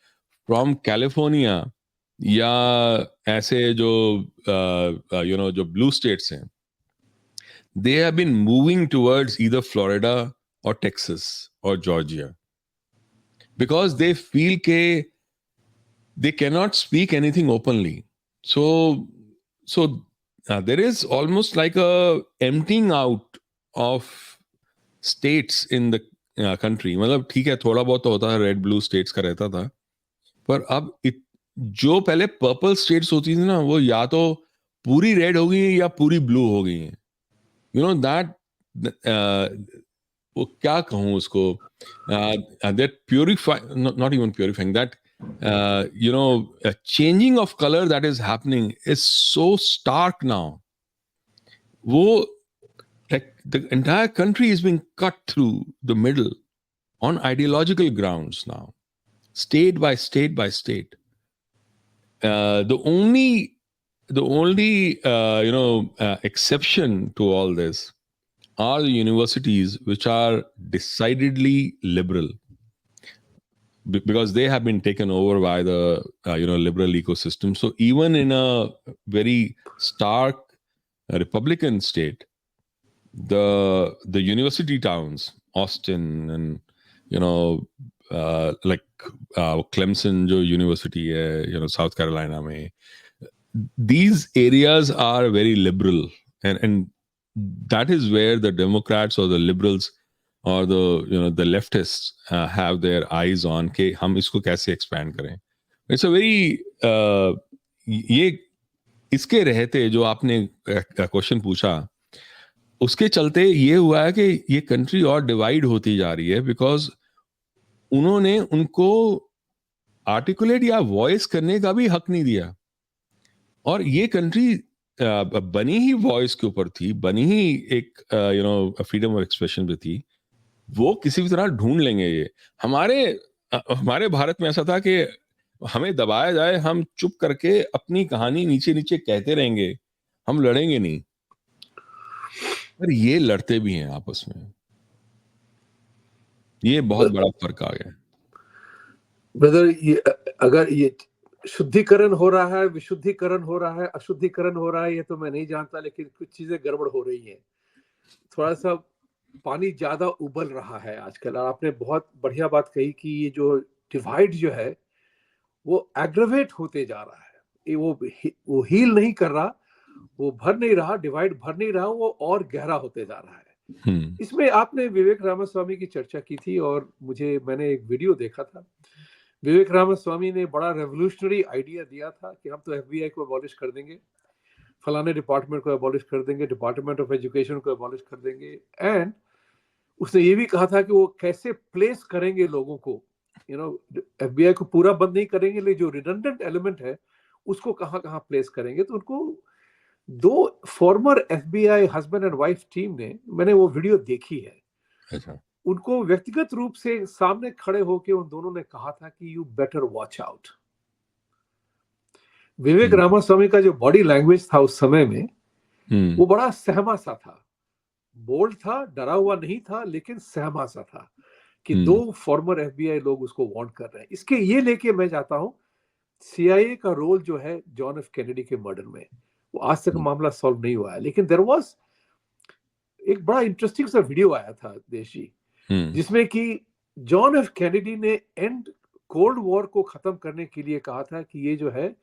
from California, या ऐसे जो जो blue states हैं, they have been moving towards either Florida or Texas or Georgia, because they feel that they cannot speak anything openly. So there is almost like a emptying out of states in the country. मतलब ठीक है, थोड़ा बहुत तो होता है, red blue states का रहता था, पर अब जो पहले पर्पल स्टेट्स होती थी ना, वो या तो पूरी रेड हो गई या पूरी ब्लू हो गई हैं. दैट वो क्या कहूँ उसको, that purify, not even purifying, that a changing of color that is happening is so stark now. वो like the entire country is being cut through the middle on ideological grounds now, state by state by state. The only exception to all this are the universities which are decidedly liberal, because they have been taken over by the liberal ecosystem. So even in a very stark Republican state, the university towns, Austin, and like Clemson जो university है South Carolina में, these areas are very liberal, and that is where the Democrats or the liberals or the leftists have their eyes on कि हम इसको कैसे expand करें. It's a very ये इसके रहते जो आपने क्वेश्चन पूछा, उसके चलते ये हुआ है कि ये कंट्री और डिवाइड होती जा रही है, बिकॉज उन्होंने उनको आर्टिकुलेट या वॉइस करने का भी हक नहीं दिया. और ये कंट्री बनी ही वॉइस के ऊपर थी, बनी ही एक फ्रीडम ऑफ एक्सप्रेशन पे थी. वो किसी भी तरह ढूंढ लेंगे. ये हमारे भारत में ऐसा था कि हमें दबाया जाए, हम चुप करके अपनी कहानी नीचे नीचे कहते रहेंगे, हम लड़ेंगे नहीं. पर ये लड़ते भी हैं आपस में. ये बहुत बड़ा फर्क आ गया. ब्रदर, ये अगर ये शुद्धिकरण हो रहा है, विशुद्धिकरण हो रहा है, अशुद्धिकरण हो रहा है, ये तो मैं नहीं जानता, लेकिन कुछ चीजें गड़बड़ हो रही हैं. थोड़ा सा पानी ज्यादा उबल रहा है आजकल. और आपने बहुत बढ़िया बात कही कि ये जो डिवाइड जो है वो एग्रेवेट होते जा रहा है. ये वो हील नहीं कर रहा, वो भर नहीं रहा, डिवाइड भर नहीं रहा, वो और गहरा होते जा रहा है. इसमें आपने विवेक रामास्वामी की चर्चा की थी, और मैंने एक वीडियो देखा था. विवेक रामास्वामी ने बड़ा रेवोल्यूशनरी आइडिया दिया था कि हम तो एफबीआई को अबॉलिश कर देंगे, फलाने डिपार्टमेंट को अबॉलिश कर देंगे, डिपार्टमेंट ऑफ एजुकेशन को अबॉलिश कर देंगे. एंड उसने ये भी कहा था कि वो कैसे प्लेस करेंगे लोगों को. एफबीआई को पूरा बंद नहीं करेंगे, लेकिन जो रिडंडेंट एलिमेंट है उसको कहाँ कहाँ प्लेस करेंगे. तो उनको दो farmer FBI husband and wife team ने, मैंने वो वीडियो देखी है. अच्छा. उनको व्यक्तिगत रूप से सामने खड़े होकर उन दोनों ने कहा था कि यू बेटर वॉच आउट. विवेक रामास्वामी का जो बॉडी लैंग्वेज था उस समय में, वो बड़ा सहमा सा था, बोल्ड था, डरा हुआ नहीं था, लेकिन सहमा सा था कि दो फॉर्मर एफबीआई लोग उसको वांट कर रहे हैं. इसके ये लेके मैं जाता हूं, सीआईए का रोल जो है जॉन एफ कैनेडी के मर्डर में, वो आज तक मामला सॉल्व नहीं हुआ है, लेकिन देयर वाज एक बड़ा इंटरेस्टिंग सा वीडियो आया था देश जी, हम्म जिसमें कि जॉन एफ कैनेडी ने एंड कोल्ड वॉर को खत्म करने के लिए कहा था कि ये जो है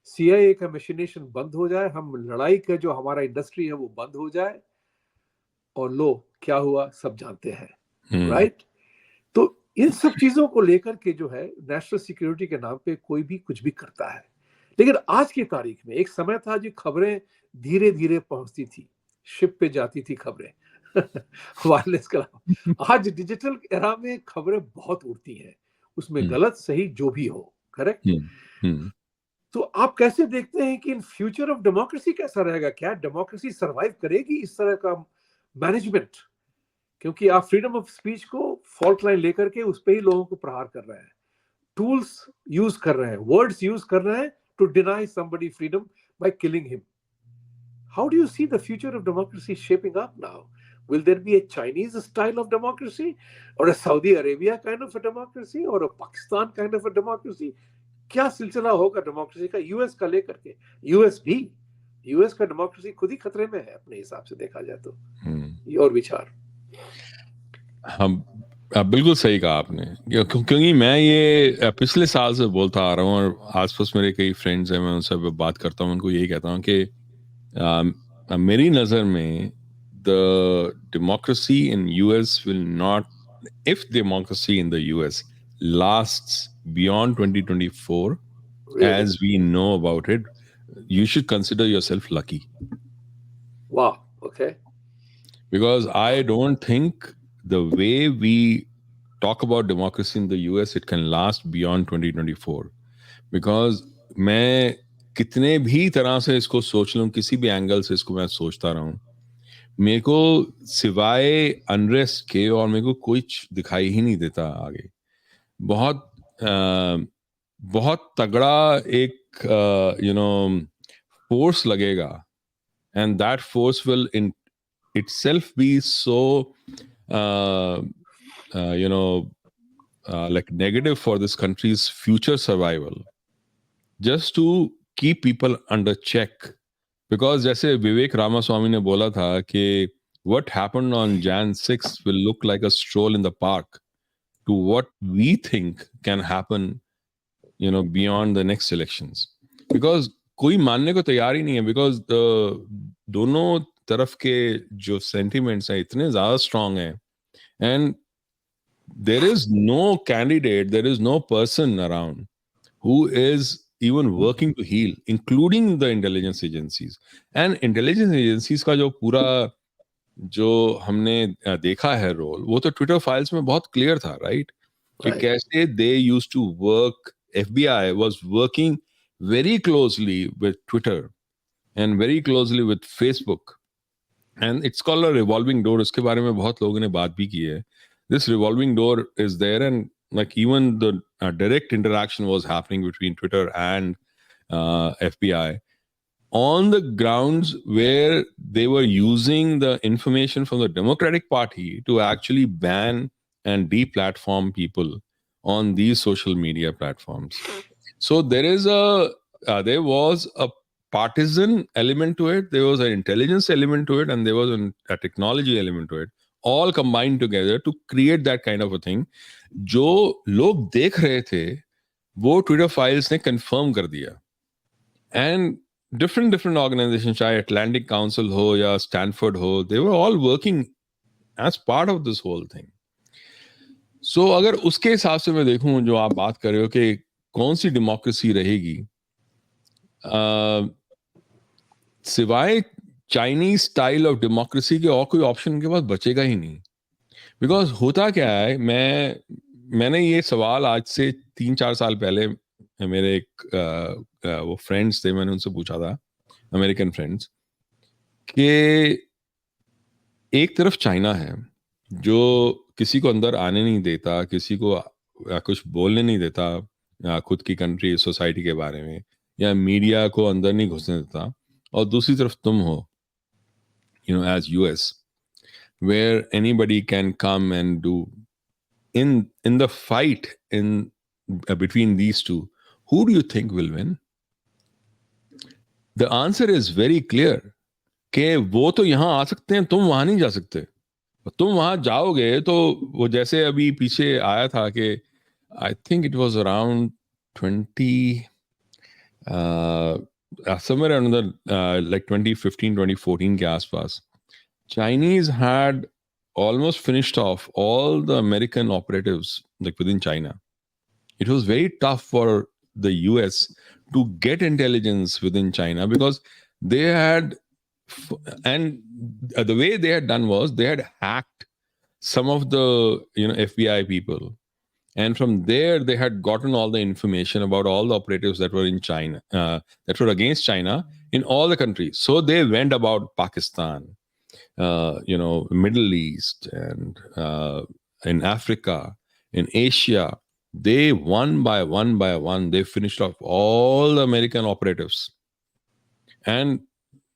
सीआईए का मैशिनेशन बंद हो जाए, हम लड़ाई का जो हमारा इंडस्ट्री है वो बंद हो जाए, और लो क्या हुआ सब जानते हैं, हम्म राइट? तो इन सब चीजों को लेकर के जो है नेशनल सिक्योरिटी के नाम पे कोई भी कुछ भी करता है। लेकिन आज की तारीख में एक समय था जो खबरें धीरे धीरे पहुंचती थी, शिप पे जाती थी खबरें वायरलेस के अलावा। आज डिजिटल एरा में खबरें बहुत उड़ती हैं, उसमें हम्म गलत सही जो भी हो, करेक्ट? हम्म हम्म तो आप कैसे देखते हैं कि इन फ्यूचर ऑफ डेमोक्रेसी कैसा रहेगा? क्या डेमोक्रेसी सरवाइव करेगी इस तरह का मैनेजमेंट? क्योंकि आप फ्रीडम ऑफ स्पीच को फॉल्ट लाइन लेकर के उस पे ही लोगों को प्रहार कर रहे हैं, टूल्स यूज कर रहे हैं, वर्ड्स यूज कर रहे हैं to deny somebody freedom by killing him. How do you see the future of democracy shaping up now? Will there be a Chinese style of democracy, or a Saudi Arabia kind of a democracy, or a Pakistan kind of a democracy? क्या सिलसिला होगा democracy का US का लेकर के? US का democracy खुद ही खतरे में है अपने हिसाब से देखा जाए तो। हम्म। ये और विचार। हम बिल्कुल सही कहा आपने, क्योंकि मैं ये पिछले साल से बोलता आ रहा हूँ, और आसपास मेरे कई फ्रेंड्स हैं, मैं उनसे बात करता हूँ, उनको यही कहता हूँ कि मेरी नज़र में the democracy in US will not, if democracy in the US lasts beyond 2024 Really? as we know about it, you should consider yourself lucky, Wow. Okay. because I don't think the way we talk about democracy in the US it can last beyond 2024, because मैं कितने भी तरह से इसको सोच लूं, किसी भी एंगल से इसको मैं सोचता रहूं, मेरे को सिवाय अनरेस्ट के और मेरे को कुछ दिखाई ही नहीं देता आगे। बहुत बहुत तगड़ा एक फोर्स लगेगा, and that force will in itself be so uh, like negative for this country's future survival, just to keep people under check. Because जैसे विवेक रामास्वामी ने बोला था कि what happened on Jan 6 will look like a stroll in the park to what we think can happen beyond the next elections. Because कोई मानने को तैयार ही नहीं है, because दोनों तरफ के जो sentiments हैं इतने ज्यादा strong हैं, and there is no candidate, there is no person around who is even working to heal, including the intelligence agencies. And intelligence agencies का जो पूरा जो हमने देखा है रोल, वो तो ट्विटर फाइल्स में बहुत क्लियर था, राइट? कि Right. कैसे they used to work, FBI was working very closely with Twitter and very closely with Facebook, and it's called a revolving door. इसके बारे में बहुत लोगों ने बात भी की है। This revolving door is there, and like even the direct interaction was happening between Twitter and FBI on the grounds where they were using the information from the Democratic Party to actually ban and deplatform people on these social media platforms. So there was a partisan element to it, there was an intelligence element to it, and there was a technology element to it, all combined together to create that kind of a thing. जो लोग देख रहे थे वो Twitter files ने confirm कर दिया, and different organizations, चाहे Atlantic Council हो या Stanford हो, they were all working as part of this whole thing. So अगर उसके हिसाब से मैं देखूं, जो आप बात कर रहे हो कि कौन सी डेमोक्रेसी रहेगी, सिवाय चाइनीज स्टाइल ऑफ डेमोक्रेसी के और कोई ऑप्शन उनके पास बचेगा ही नहीं। बिकॉज होता क्या है, मैंने ये सवाल आज से 3-4 साल पहले मेरे एक वो फ्रेंड्स थे, मैंने उनसे पूछा था, अमेरिकन फ्रेंड्स, कि एक तरफ चाइना है जो किसी को अंदर आने नहीं देता, किसी को कुछ बोलने नहीं देता, खुद की कंट्री सोसाइटी के बारे में, या मीडिया को अंदर नहीं घुसने देता, और दूसरी तरफ तुम हो, as US, where anybody can come and do in the fight in between these two. Who do you think will win? The answer is very clear. कि वो तो यहाँ आ सकते हैं, तुम वहां नहीं जा सकते। तुम वहां जाओगे तो वो जैसे अभी पीछे आया था कि I think it was around 20 somewhere around like 2015 2014 के आसपास, Chinese had almost finished off all the American operatives like within China. It was very tough for the US to get intelligence within China because they had, and the way they had done was they had hacked some of the FBI people, and from there they had gotten all the information about all the operatives that were in China, that were against China in all the countries. So they went about Pakistan, Middle East, and in Africa, in Asia. They one by one, they finished off all the American operatives. And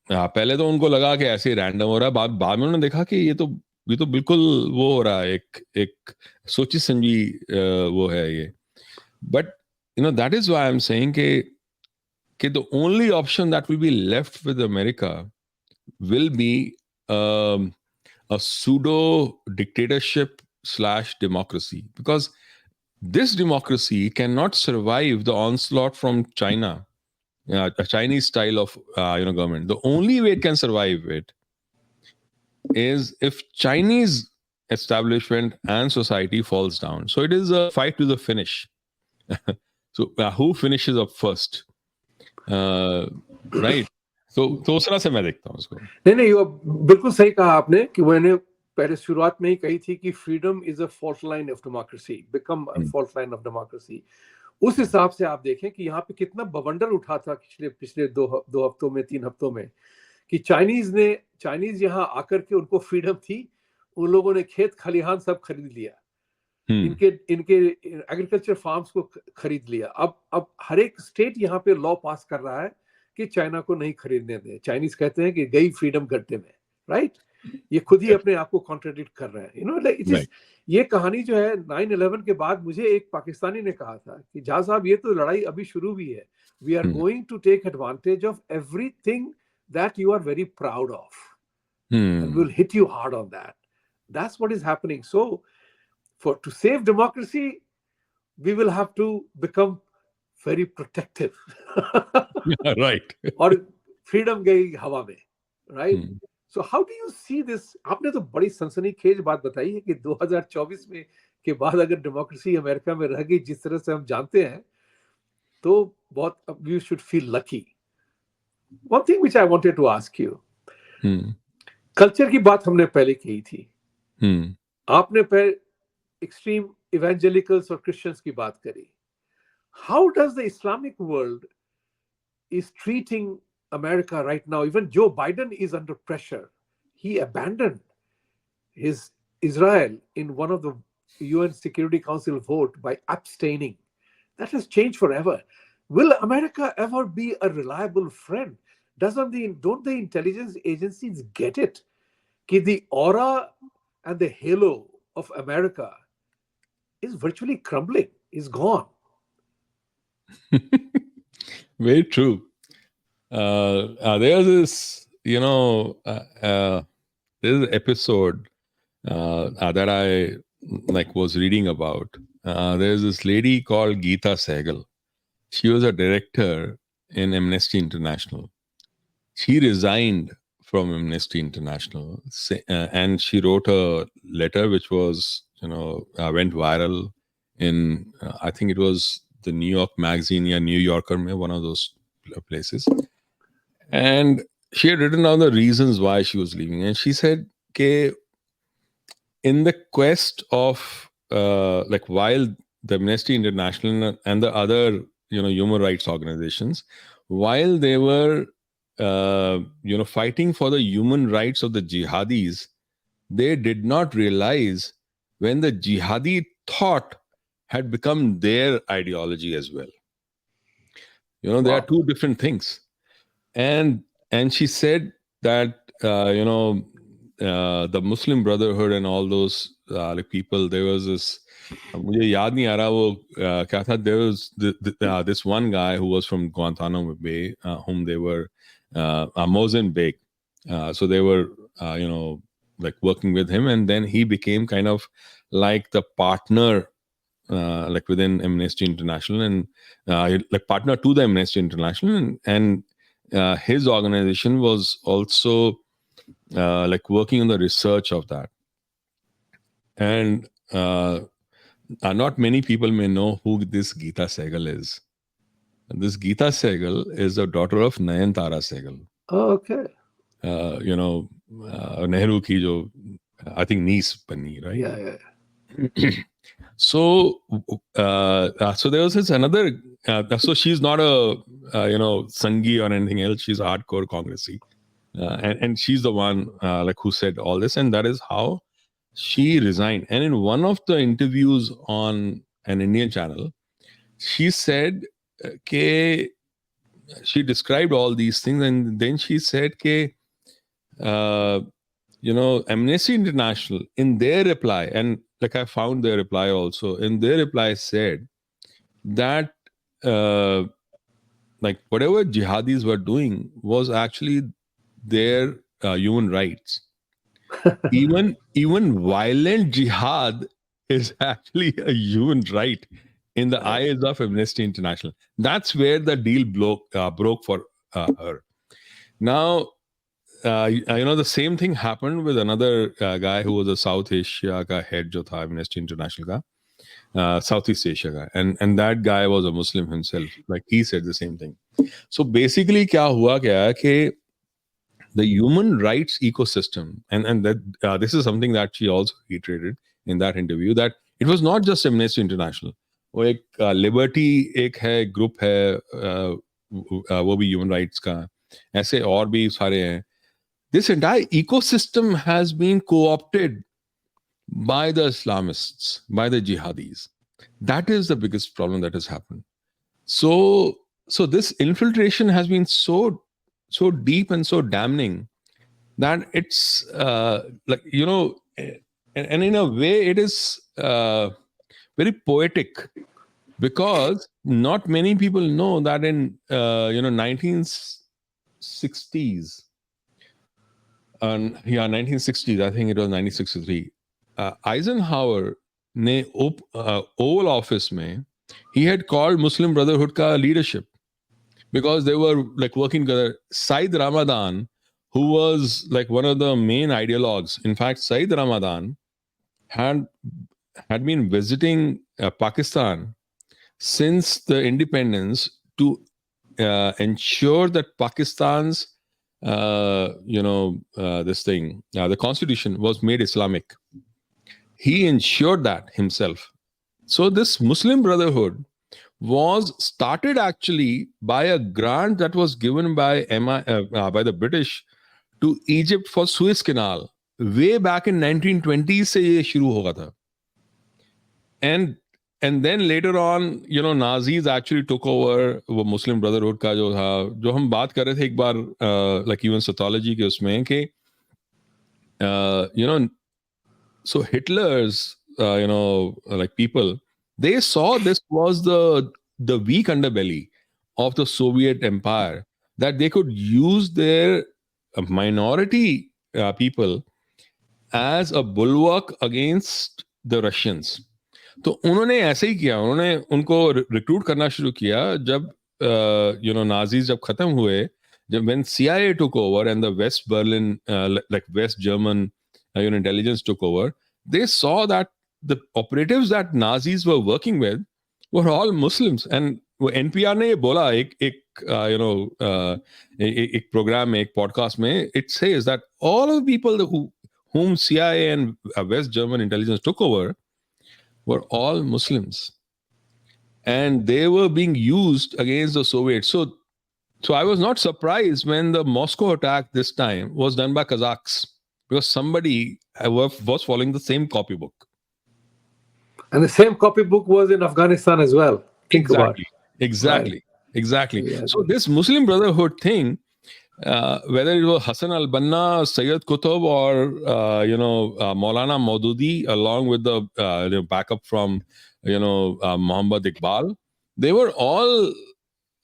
पहले तो उनको लगा कि ऐसे ही random हो रहा है, बाद में उन्होंने देखा कि ये तो बिल्कुल वो हो रहा है, एक एक सोची समझी वो है ये. But that is why I am saying कि the only option that will be left with America will be um, a pseudo dictatorship slash democracy, because this democracy cannot survive the onslaught from China, a Chinese style of government. The only way it can survive it is if Chinese establishment and society falls down. So it is a fight to the finish. So who finishes up first, right? तो उस तरह से मैं देखता हूँ उसको. नहीं, वो बिल्कुल सही कहा आपने कि मैंने पहले शुरुआत में ही कही थी कि freedom is a fault line of democracy, become a fault line of democracy. उस हिसाब से आप देखें कि यहाँ पे कितना बवंडर उठा था पिछले दो हफ्तों में, 3 हफ्तों में, कि चाइनीज यहाँ आकर के उनको फ्रीडम थी, उन लोगों ने खेत खलिहान सब खरीद लिया, इनके एग्रीकल्चर फार्म्स को खरीद लिया. अब हर एक स्टेट यहाँ पे लॉ पास कर रहा है कि चाइना को नहीं खरीदने दें. चाइनीज कहते हैं कि गई फ्रीडम गड्ढे में, राइट? ये खुद ही अपने आप को कॉन्ट्रडिक्ट कर रहे हैं. इट इज ये कहानी जो है 9/11 के बाद, मुझे एक पाकिस्तानी ने कहा था कि झा साहब ये तो लड़ाई अभी शुरू हुई है. We are going to take advantage of everything that you are very proud of and we will hit you hard on that. That's what is happening. So to save democracy, we will have to become very protective. Right. और freedom गई हवा में, right? So how do you see this? आपने तो बड़ी सनसनीखेज बात बताई है कि 2024 में के बाद अगर डेमोक्रेसी अमेरिका में रह गई जिस तरह से हम जानते हैं, तो बहुत, we should feel lucky. One thing which I wanted to ask you, culture की बात हमने पहले की थी, आपने पहले extreme evangelicals or Christians की बात करी. How does the Islamic world is treating America right now? Even Joe Biden is under pressure. He abandoned his Israel in one of the UN Security Council vote by abstaining. That has changed forever. Will America ever be a reliable friend? Don't the intelligence agencies get it? Ki the aura and the halo of America is virtually crumbling, is gone. Very true. There's this, there's an episode that I was reading about. There's this lady called Geeta Sehgal. She was a director in Amnesty International. She resigned from Amnesty International, and she wrote a letter which was, went viral in, I think it was the New York Magazine, yeah, New Yorker, one of those places. And she had written down the reasons why she was leaving. And she said, okay, in the quest of, while the Amnesty International and the other, human rights organizations, while they were, fighting for the human rights of the jihadis, they did not realize when the jihadi thought had become their ideology as well. Wow. There are two different things. And she said that, the Muslim Brotherhood and all those people, there was this, मुझे याद नहीं आ रहा वो क्या था, there was this one guy who was from Guantanamo Bay, whom they were, Mohsen Beg, So they were, like working with him, and then he became kind of like the partner, like within Amnesty International, and like partner to the Amnesty International, and his organization was also like working on the research of that. And not many people may know who this Geeta Sehgal is. This Geeta Sehgal is the daughter of Nayantara Sehgal. Oh, okay. Uh, you know, Nehru ki jo, I think niece bani, right? Yeah, yeah. So, so there was this another. So she's not a Sangi or anything else. She's a hardcore Congressy, and she's the one like who said all this, and that is how she resigned. And in one of the interviews on an Indian channel, she said, "Ke she described all these things, and then she said, "Ke Amnesty International in their reply, and like I found their reply also, in their reply said that uh, like whatever jihadis were doing was actually their human rights. Even violent jihad is actually a human right in the Right. eyes of Amnesty International. That's where the deal broke for her. Now, the same thing happened with another guy who was a South Asia ka head jo tha Amnesty International ka, Southeast Asia guy, and that guy was a Muslim himself. Like he said the same thing. So basically, क्या हुआ क्या है कि the human rights ecosystem, and that this is something that she also reiterated in that interview, that it was not just Amnesty International. वो एक liberty एक है group है वो भी ह्यूमन राइट्स का, ऐसे और भी सारे हैं. This entire ecosystem has been co-opted by the Islamists, by the jihadis. That is the biggest problem that has happened. So this infiltration has been so deep and so damning that it's like and in a way it is very poetic, because not many people know that in 1960s, 1960s, I think it was 1963, Eisenhower ने Oval Office में he had called Muslim Brotherhood ka leadership, because they were like working together. Said Ramadan, who was like one of the main ideologues. In fact, Said Ramadan had been visiting Pakistan since the independence to ensure that Pakistan's the constitution was made Islamic. He ensured that himself. So this Muslim Brotherhood was started actually by a grant that was given by by the British to Egypt for Suez Canal way back in 1920s से ये शुरू होगा था. And then later on, Nazis actually took over वो Muslim Brotherhood का जो था, जो हम बात कर रहे थे एक बार like even sociology के उसमें कि so Hitler's like people, they saw this was the weak underbelly of the Soviet Empire, that they could use their minority people as a bulwark against the Russians. तो उन्होंने ऐसे ही किया, उन्होंने उनको recruit करना शुरू किया जब नाजीज जब खत्म हुए, जब when CIA took over and the West Berlin like West German intelligence took over, they saw that the operatives that Nazis were working with were all Muslims. And NPR ने ये बोला एक प्रोग्राम में, एक पॉडकास्ट में, it says that all of the people whom CIA and West German intelligence took over were all Muslims, and they were being used against the Soviets. So I was not surprised when the Moscow attack this time was done by Kazakhs, because somebody was following the same copybook. And the same copybook was in Afghanistan as well. Think about Exactly. it. Exactly. Yeah. So this Muslim Brotherhood thing, whether it was Hassan al-Banna, Sayyid Qutb, or Maulana Maududi, along with the backup from Muhammad Iqbal, they were all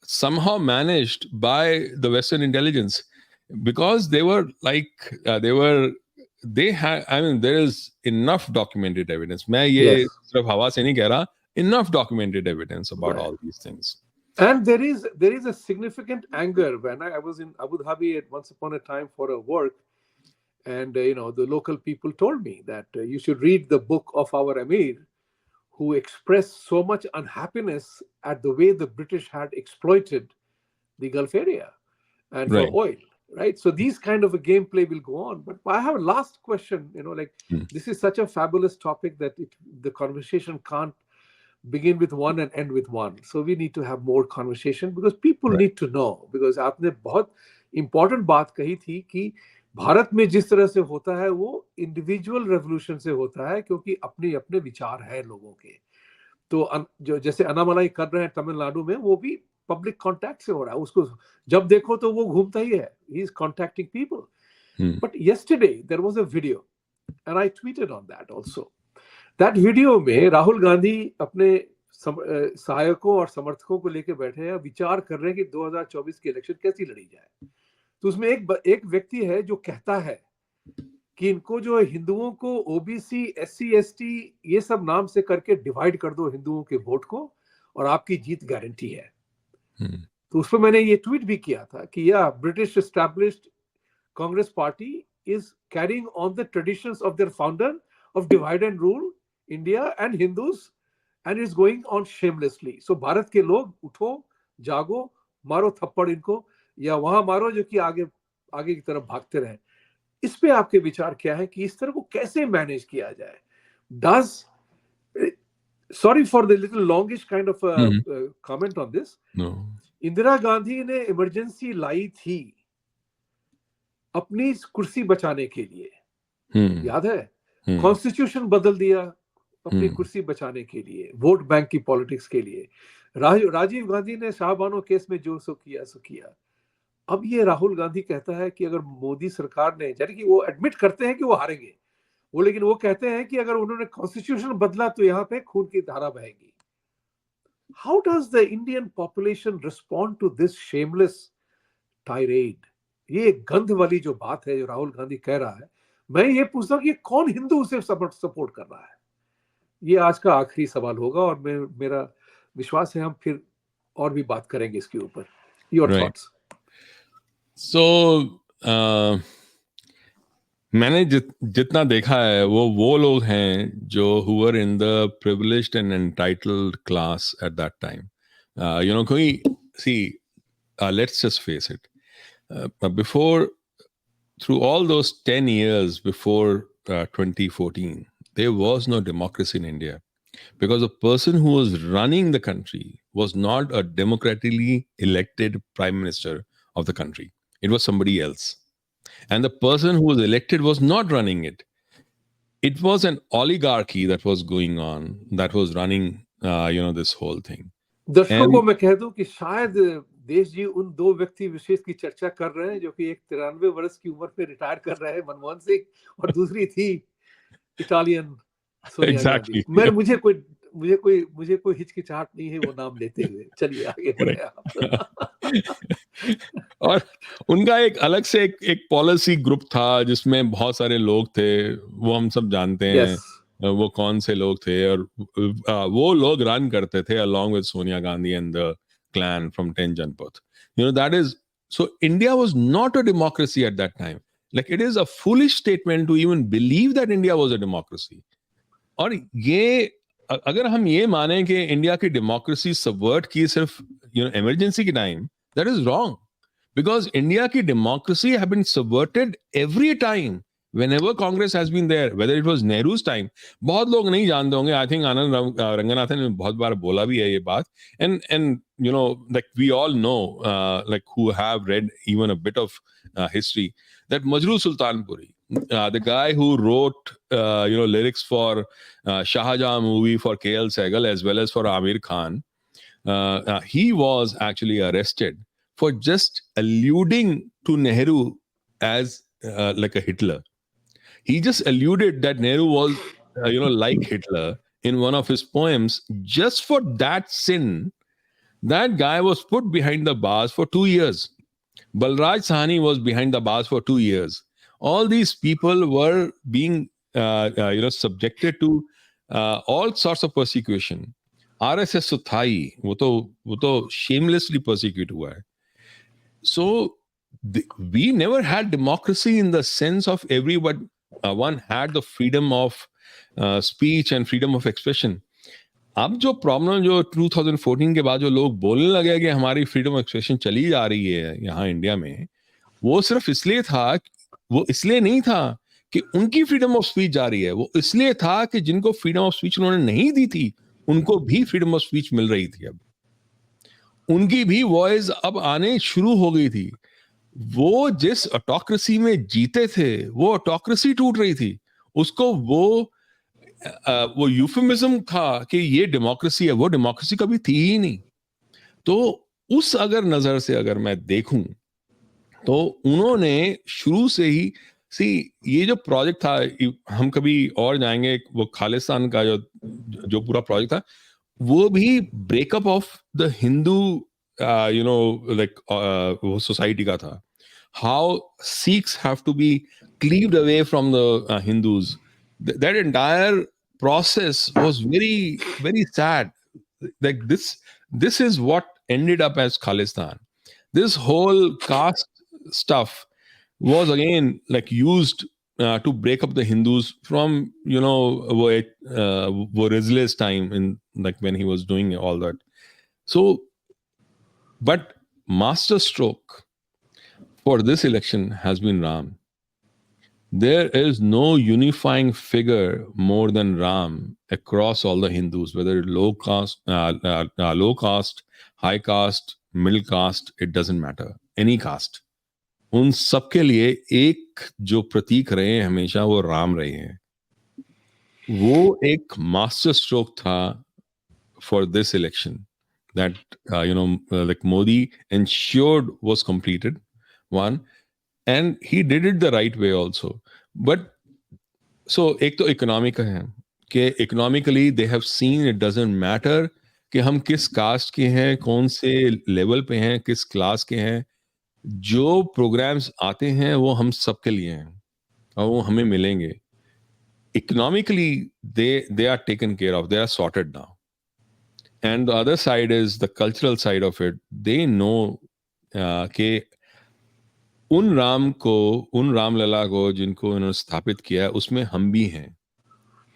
somehow managed by the Western intelligence. because they had, I mean, there is enough documented evidence. मैं ये Yes. सिर्फ हवा से नहीं कह रहा, enough documented evidence about Right. all these things. And there is a significant anger when I was in Abu Dhabi at once upon a time for a work, and the local people told me that you should read the book of our Amir, who expressed so much unhappiness at the way the British had exploited the Gulf area and for Right. oil, right? So these kind of a gameplay will go on. But I have a last question. Like, Mm. this is such a fabulous topic that the conversation can't begin with one and end with one. So we need to have more conversation because people Right. need to know. Because आपने बहुत important बात कही थी कि भारत में जिस तरह से होता है वो इंडिविजुअल रेवोल्यूशन से होता है, क्योंकि अपने अपने विचार हैं लोगों के। तो जो जैसे अनामलाई कर रहे हैं तमिलनाडु में, वो भी पब्लिक कांटेक्ट से हो रहा है। उसको जब देखो तो वो घूमता ही है, he is contacting people. Mm. But yesterday there was a video and I tweeted on that also. दैट वीडियो में राहुल गांधी अपने सहायकों और समर्थकों को लेकर बैठे हैं, विचार कर रहे हैं कि 2024 की इलेक्शन कैसी लड़ी जाए। तो उसमें एक व्यक्ति है जो कहता है कि इनको जो हिंदुओं को ओबीसी, एससी, एसटी ये सब नाम से करके डिवाइड कर दो हिंदुओं के वोट को, और आपकी जीत गारंटी है। Mm. तो उस पर मैंने ये ट्वीट भी किया था कि या British established Congress party is carrying on the traditions of their founder of divide and rule India and Hindus and is going on shamelessly. So Bharat के लोग उठो, जागो, मारो थप्पड़ इनको, या वहां मारो जो कि आगे आगे की तरफ भागते रहे। इस पे आपके विचार क्या है कि इस तरह को कैसे मैनेज किया जाए? Does sorry for the little longish kind of Mhm. Comment on this. No. Indira Gandhi ने इमरजेंसी लाई थी अपनी कुर्सी बचाने के लिए, Hmm. याद है? Hmm. कॉन्स्टिट्यूशन बदल दिया अपनी Hmm. कुर्सी बचाने के लिए, वोट बैंक की पॉलिटिक्स के लिए। राजीव गांधी ने शाहबानो केस में जो सो किया सो किया। अब ये राहुल गांधी कहता है कि अगर मोदी सरकार ने, यानी कि वो एडमिट करते हैं कि वो हारेंगे वो, लेकिन वो कहते हैं कि अगर उन्होंने कॉन्स्टिट्यूशन बदला तो यहाँ पे खून की धारा बहेगी। How does the Indian population respond to this shameless tirade? ये गंध वाली जो बात है जो राहुल गांधी कह रहा है, मैं ये पूछता हूँ कि कौन हिंदू उसे सपोर्ट कर रहा है? ये आज का आखिरी सवाल होगा, और मेरा विश्वास है हम फिर और भी बात करेंगे इसके ऊपर। Your Right. थॉट्स। So, मैंने जितना देखा है वो लोग हैं जो who were in the privileged and entitled class at that time. कोई see, let's just face it. Before, through all those 10 years before 2014, there was no democracy in India because the person who was running the country was not a democratically elected prime minister of the country. It was somebody else. And the person who was elected was not running it. It was an oligarchy that was going on, that was running, this whole thing. दर्शकों को And मैं कह दूं कि शायद देश जी उन दो व्यक्ति विशेष की चर्चा कर रहे हैं, जो कि एक 93 वर्ष की उम्र में रिटायर कर रहे हैं, मनमोहन सिंह, और दूसरी थी इटालियन सोनिया गांधी। exactly. मुझे कोई हिचकिचाहट नहीं है वो नाम लेते हुए। चलिए आगे बढ़े आप। और उनका एक अलग से एक पॉलिसी ग्रुप था जिसमें बहुत सारे लोग थे, वो हम सब जानते यस। हैं वो कौन से लोग थे, और वो लोग रन करते थे along with Sonia Gandhi and the clan from 10 Janpath. That is, so India was not a democracy at that time. Like, it is a foolish statement to even believe that India was a democracy. और ये अगर हम ये माने कि India की democracy subvert की सिर्फ इमरजेंसी के time, that is wrong, because India ki democracy have been subverted every time whenever Congress has been there, whether it was Nehru's time. बहुत लोग नहीं जानते होंगे, I think आनंद रंगनाथन ने बहुत बार बोला भी है ये बात, and like we all know, like who have read even a bit of history, that Majroo Sultanpuri, the guy who wrote lyrics for Shah Jahan movie for KL Sehgal as well as for Amir Khan, he was actually arrested for just alluding to Nehru as like a Hitler. He just alluded that Nehru was, like Hitler in one of his poems. Just for that sin, that guy was put behind the bars for 2 years. Balraj Sahani was behind the bars for 2 years. All these people were being subjected to all sorts of persecution. RSS तो था ही, वो तो shamelessly persecute हुआ है. So we never had democracy in the sense of everyone one had the freedom of speech and freedom of expression. अब जो problem जो 2014 के बाद जो लोग बोलने लगे कि हमारी फ्रीडम ऑफ एक्सप्रेशन चली जा रही है यहाँ इंडिया में, वो सिर्फ इसलिए था, वो इसलिए नहीं था कि उनकी फ्रीडम ऑफ स्पीच जा रही है, वो इसलिए था कि जिनको फ्रीडम ऑफ स्पीच उन्होंने नहीं दी थी उनको भी फ्रीडम ऑफ स्पीच मिल रही थी. अब उनकी भी वॉइस अब आने शुरू हो गई थी. वो जिस ऑटोक्रेसी में जीते थे वो ऑटोक्रेसी टूट रही थी. उसको वो यूफेमिज्म था कि ये डेमोक्रेसी है, वो डेमोक्रेसी कभी थी ही नहीं. तो उस अगर नजर से अगर मैं देखूं तो उन्होंने शुरू से ही ये जो प्रोजेक्ट था, हम कभी और जाएंगे, वो खालिस्तान का जो जो पूरा प्रोजेक्ट था वो भी breakup of the Hindu like वो सोसाइटी का था. How Sikhs have to be cleaved away from the Hindus. That entire process was very very sad. Like this is what ended up as Khalistan. This whole caste stuff was again like used to break up the Hindus from wo Rizle's time, in like when he was doing all that. So but master stroke for this election has been Ram. There is no unifying figure more than Ram across all the Hindus, whether low caste, high caste, middle caste, it doesn't matter. Any caste. उन सबके लिए एक जो प्रतीक रहे हैं हमेशा वो राम रहे हैं. वो एक मास्टर स्ट्रोक था for this election that like Modi ensured was completed. One, and he did it the right way also. But so एक तो इकोनॉमिक है कि economically they have seen it doesn't matter कि हम किस कास्ट के हैं, कौन से लेवल पे हैं, किस क्लास के हैं. जो प्रोग्राम्स आते हैं वो हम सबके लिए हैं और वो हमें मिलेंगे. Economically they are taken care of, they are sorted now. And the other side is the cultural side of it. They know कि उन रामलला को जिनको इन्होंने स्थापित किया उसमें हम भी हैं.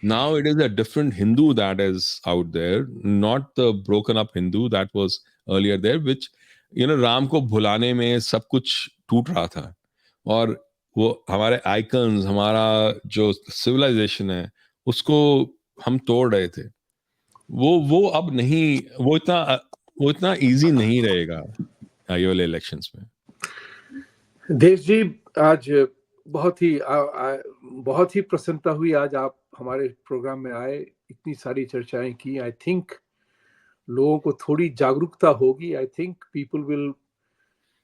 Now it is a different Hindu that is out there, not the broken up Hindu that was earlier there, which Ram को भुलाने में सब कुछ टूट रहा था. और वो हमारे आइकन्स, हमारा जो सिविलाइजेशन है उसको हम तोड़ रहे थे. वो अब नहीं, वो इतना इजी नहीं रहेगा ये वाले इलेक्शंस में. देश जी, आज बहुत ही प्रसन्नता हुई आज आप हमारे प्रोग्राम में आए, इतनी सारी चर्चाएं की. आई थिंक लोगों को थोड़ी जागरूकता होगी. I think people will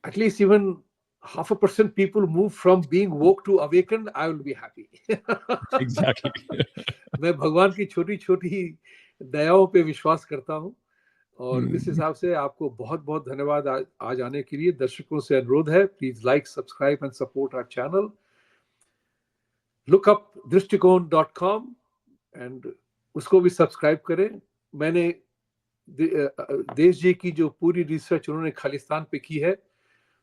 at least even 0.5% people move from being woke to awakened. I will be happy. Exactly. मैं भगवान की छोटी छोटी दयाओं पे विश्वास करता हूँ और इस हिसाब से आपको बहुत बहुत धन्यवाद आज आने के लिए. दर्शकों से अनुरोध है, please like, subscribe and support our channel. Look up दृष्टिकोण.com एंड उसको भी सब्सक्राइब करें. मैंने देश जी की जो पूरी रिसर्च उन्होंने खालिस्तान पे की है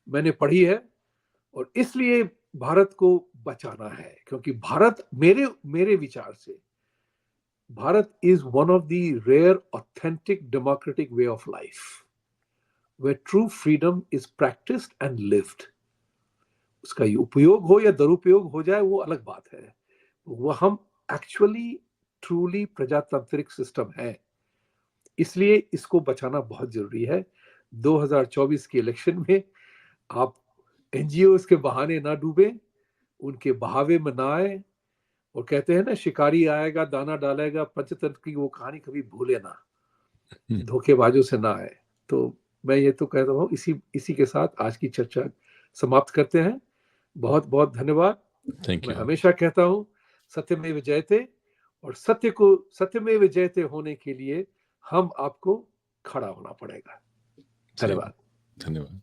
मैंने पढ़ी है और इसलिए भारत को बचाना है, क्योंकि भारत मेरे विचार से Bharat is one of the rare authentic democratic way of life where true freedom is practiced and lived. उसका उपयोग हो या दुरुपयोग हो जाए वो अलग बात है. वो हम एक्चुअली ट्रूली प्रजातांत्रिक सिस्टम है, इसलिए इसको बचाना बहुत जरूरी है. 2024 के इलेक्शन में आप एनजीओ के बहाने ना डूबे, उनके बहावे में ना आए. और कहते हैं ना, शिकारी आएगा दाना डालेगा, पंचतंत्र की वो कहानी कभी भूले ना, धोखेबाजों से ना आए. तो मैं ये तो कहता हूँ, इसी के साथ आज की चर्चा समाप्त करते हैं. बहुत बहुत धन्यवाद. मैं हमेशा कहता हूँ सत्यमेव जयते, और सत्यमेव जयते होने के लिए हम आपको खड़ा होना पड़ेगा. धन्यवाद.